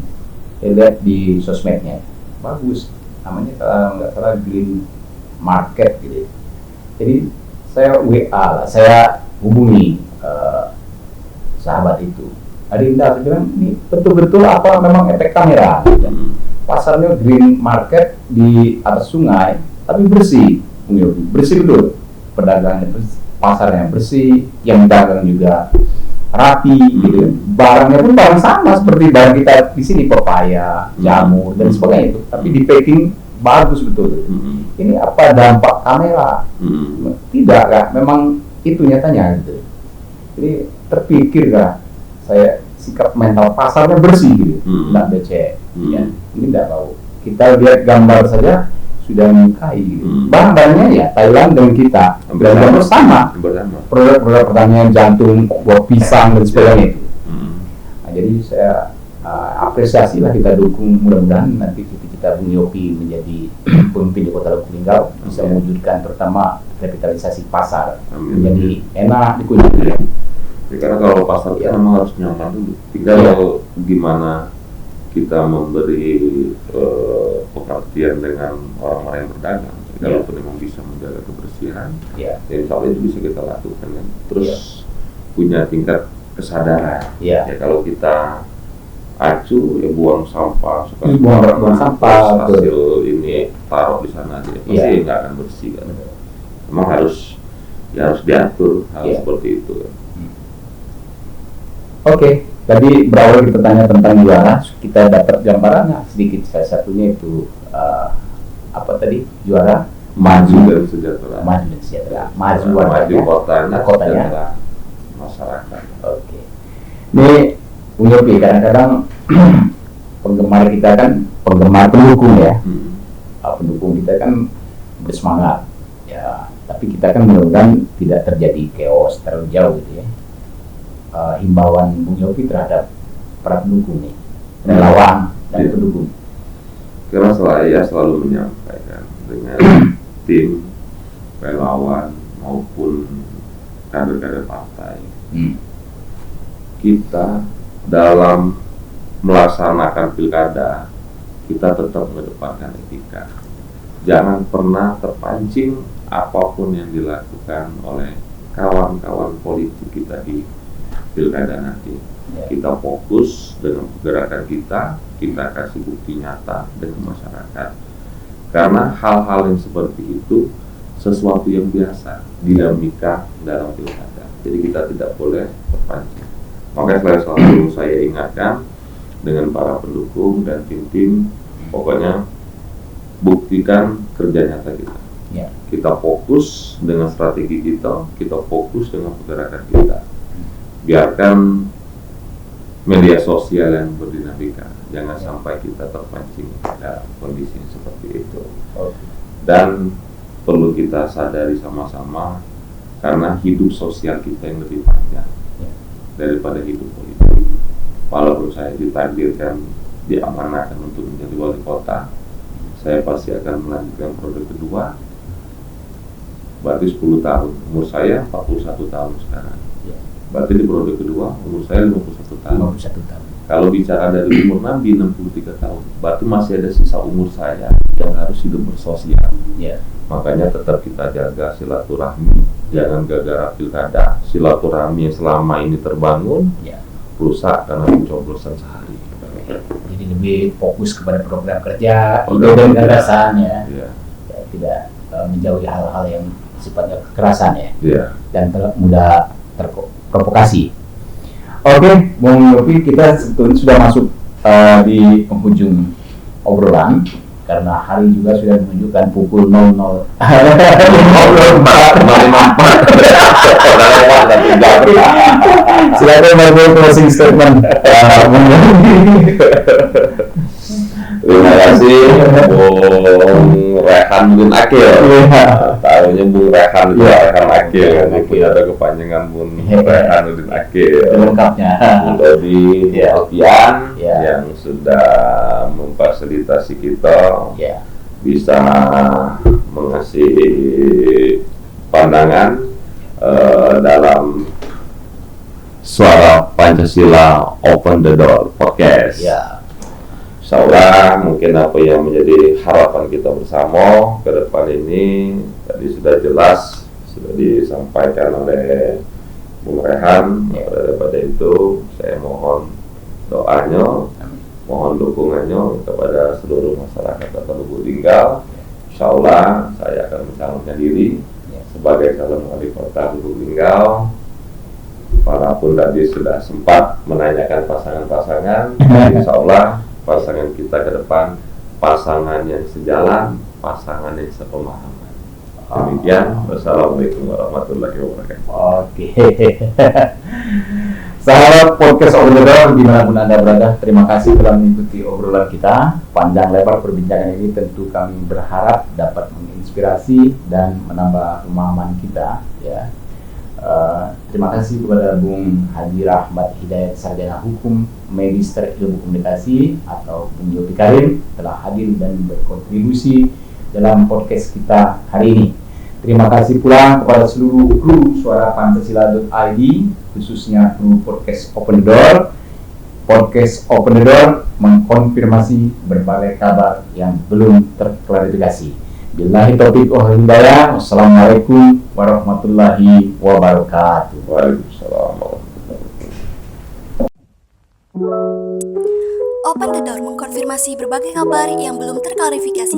Saya lihat di sosmednya, bagus. Namanya kalau nggak salah Green Market gitu. Jadi saya WA, saya hubungi sahabat itu. Adinda, saya bilang ini betul-betul apa memang efek kamera? Pasarnya Green Market di atas sungai, tapi bersih, bersih betul. Pedagangnya bersih, pasarnya bersih, yang dagang juga rapi, gitu. Barangnya pun barang sama seperti barang kita di sini, pepaya, jamur dan sebagainya itu, tapi di packing bagus betul. Ini apa dampak kamera? Tidak kan? Memang itu nyatanya gitu. Jadi terpikir kan? Saya sikap mental pasarnya bersih gitu, tidak becek. Ya, ini tidak tahu. Kita lihat gambar saja sudah menyukai gitu. Barang-barangnya ya Thailand dan kita gambar sama. Produk-produk pertanian, jantung, buah pisang dan sebagainya itu. Nah, jadi saya apresiasi lah, kita dukung, mudah-mudahan nanti kita Bung Yopi menjadi pemimpin di Kota Lubuk Linggau bisa mewujudkan terutama revitalisasi pasar menjadi enak dikunjungi. Karena kalau pasar itu memang harus nyaman dulu. Tinggal gimana kita memberi pengertian dengan orang-orang yang berdagang. Kalau memang bisa menjaga kebersihan, ya insya Allah itu bisa kita lakukan kan. Terus punya tingkat kesadaran. Ya kalau kita acuh ya buang sampah, buang sampah, hasil ini taruh di sana aja, pasti nggak akan bersih kan. Memang harus diatur hal seperti itu kan. Oke, tadi berawal kita tanya tentang juara, kita dapat gambarannya sedikit. Salah satunya itu apa tadi, juara maju dan sejahtera, maju warganya, kotanya, masyarakat. Oke. Ini Bung Yopi, kadang-kadang penggemar kita kan penggemar pendukung ya, pendukung kita kan bersemangat ya, tapi kita kan mudah-mudahan tidak terjadi chaos terlalu jauh gitu ya. Himbauan Bung Yopi terhadap para pendukung nih, relawan dan pendukung. Karena saya selalu menyampaikan dengan tim relawan maupun kader-kader partai, kita dalam melaksanakan pilkada kita tetap mengedepankan etika. Jangan pernah terpancing apapun yang dilakukan oleh kawan-kawan politik kita di pilkada nanti. Kita fokus dengan pergerakan kita kasih bukti nyata dengan masyarakat. Karena hal-hal yang seperti itu sesuatu yang biasa, dinamika dalam pilkada. Jadi kita tidak boleh terpancing. Makanya selalu saya ingatkan dengan para pendukung dan tim-tim, pokoknya buktikan kerja nyata kita. Kita fokus dengan strategi kita fokus dengan pergerakan kita. Biarkan media sosial yang berdinamika, jangan sampai kita terpancing pada kondisi seperti itu. Dan perlu kita sadari sama-sama, karena hidup sosial kita yang lebih panjang daripada hidup politik. Walaupun saya ditakdirkan diamanahkan untuk menjadi wali kota, saya pasti akan melanjutkan periode kedua. Berarti 10 tahun. Umur saya 41 tahun sekarang. Ya. Berarti di periode kedua umur saya 51 tahun. 51 tahun. Kalau bicara dari umur Nabi 63 tahun, berarti masih ada sisa umur saya yang harus hidup bersosial. Ya. Makanya tetap kita jaga silaturahmi, jangan gara-gara pilkada. Silaturahmi yang selama ini terbangun, Ya. rusak karena pencoblosan sehari. Jadi lebih fokus kepada program kerja, ide Program dan kerja. gagasan ya. Iya, Ya, tidak menjauhi hal-hal yang sifatnya kekerasan ya, iya. dan mudah terprovokasi. Oke, Bung Yopi, kita sebetulnya sudah masuk di penghujung obrolan karena hari juga sudah menunjukkan pukul 00. Silakan Bung closing statement. Terima kasih Bung Rehan bin Akil. Tahunya Bung Rehan itu Rehan Akil. Ini ada kepanjangan Bung Rehan bin Akil. Lengkapnya. Bung Dodi Ya. Alfian Ya. yang sudah memfasilitasi kita Ya. bisa mengasih pandangan dalam Suara Pancasila Open the Door Podcast. Ya. Insyaallah mungkin apa yang menjadi harapan kita bersama ke depan ini tadi sudah jelas, sudah disampaikan oleh Bung Rehan. Ya. Daripada itu saya mohon doanya, mohon dukungannya kepada seluruh masyarakat Kota Lubuk Linggau. Insyaallah saya akan mencalonkan diri Ya. sebagai calon wali kota Lubuk Linggau. Walaupun tadi sudah sempat menanyakan pasangan-pasangan, insyaallah pasangan kita ke depan pasangan yang sejalan, pasangan yang sepemahaman. Demikian, wassalamualaikum warahmatullahi wabarakatuh. Oke. Sahabat podcast Open the Door dimanapun Anda berada, terima kasih telah mengikuti obrolan kita. Panjang lebar perbincangan ini tentu kami berharap dapat menginspirasi dan menambah pemahaman kita ya. Terima kasih kepada Bung Haji Rahmat Hidayat, Sarjana Hukum, Magister Ilmu Komunikasi atau Bung Yopi Karim telah hadir dan berkontribusi dalam podcast kita hari ini. Terima kasih pula kepada seluruh kru Suara Pancasila.id, khususnya kru podcast Open the Door. Podcast Open the Door mengkonfirmasi berbagai kabar yang belum terklarifikasi. Billahi taufiq wal hidayah. Wassalamualaikum warahmatullahi wabarakatuh. Waalaikumsalam warahmatullahi wabarakatuh. Open the Door mengkonfirmasi berbagai kabar yang belum terklarifikasi.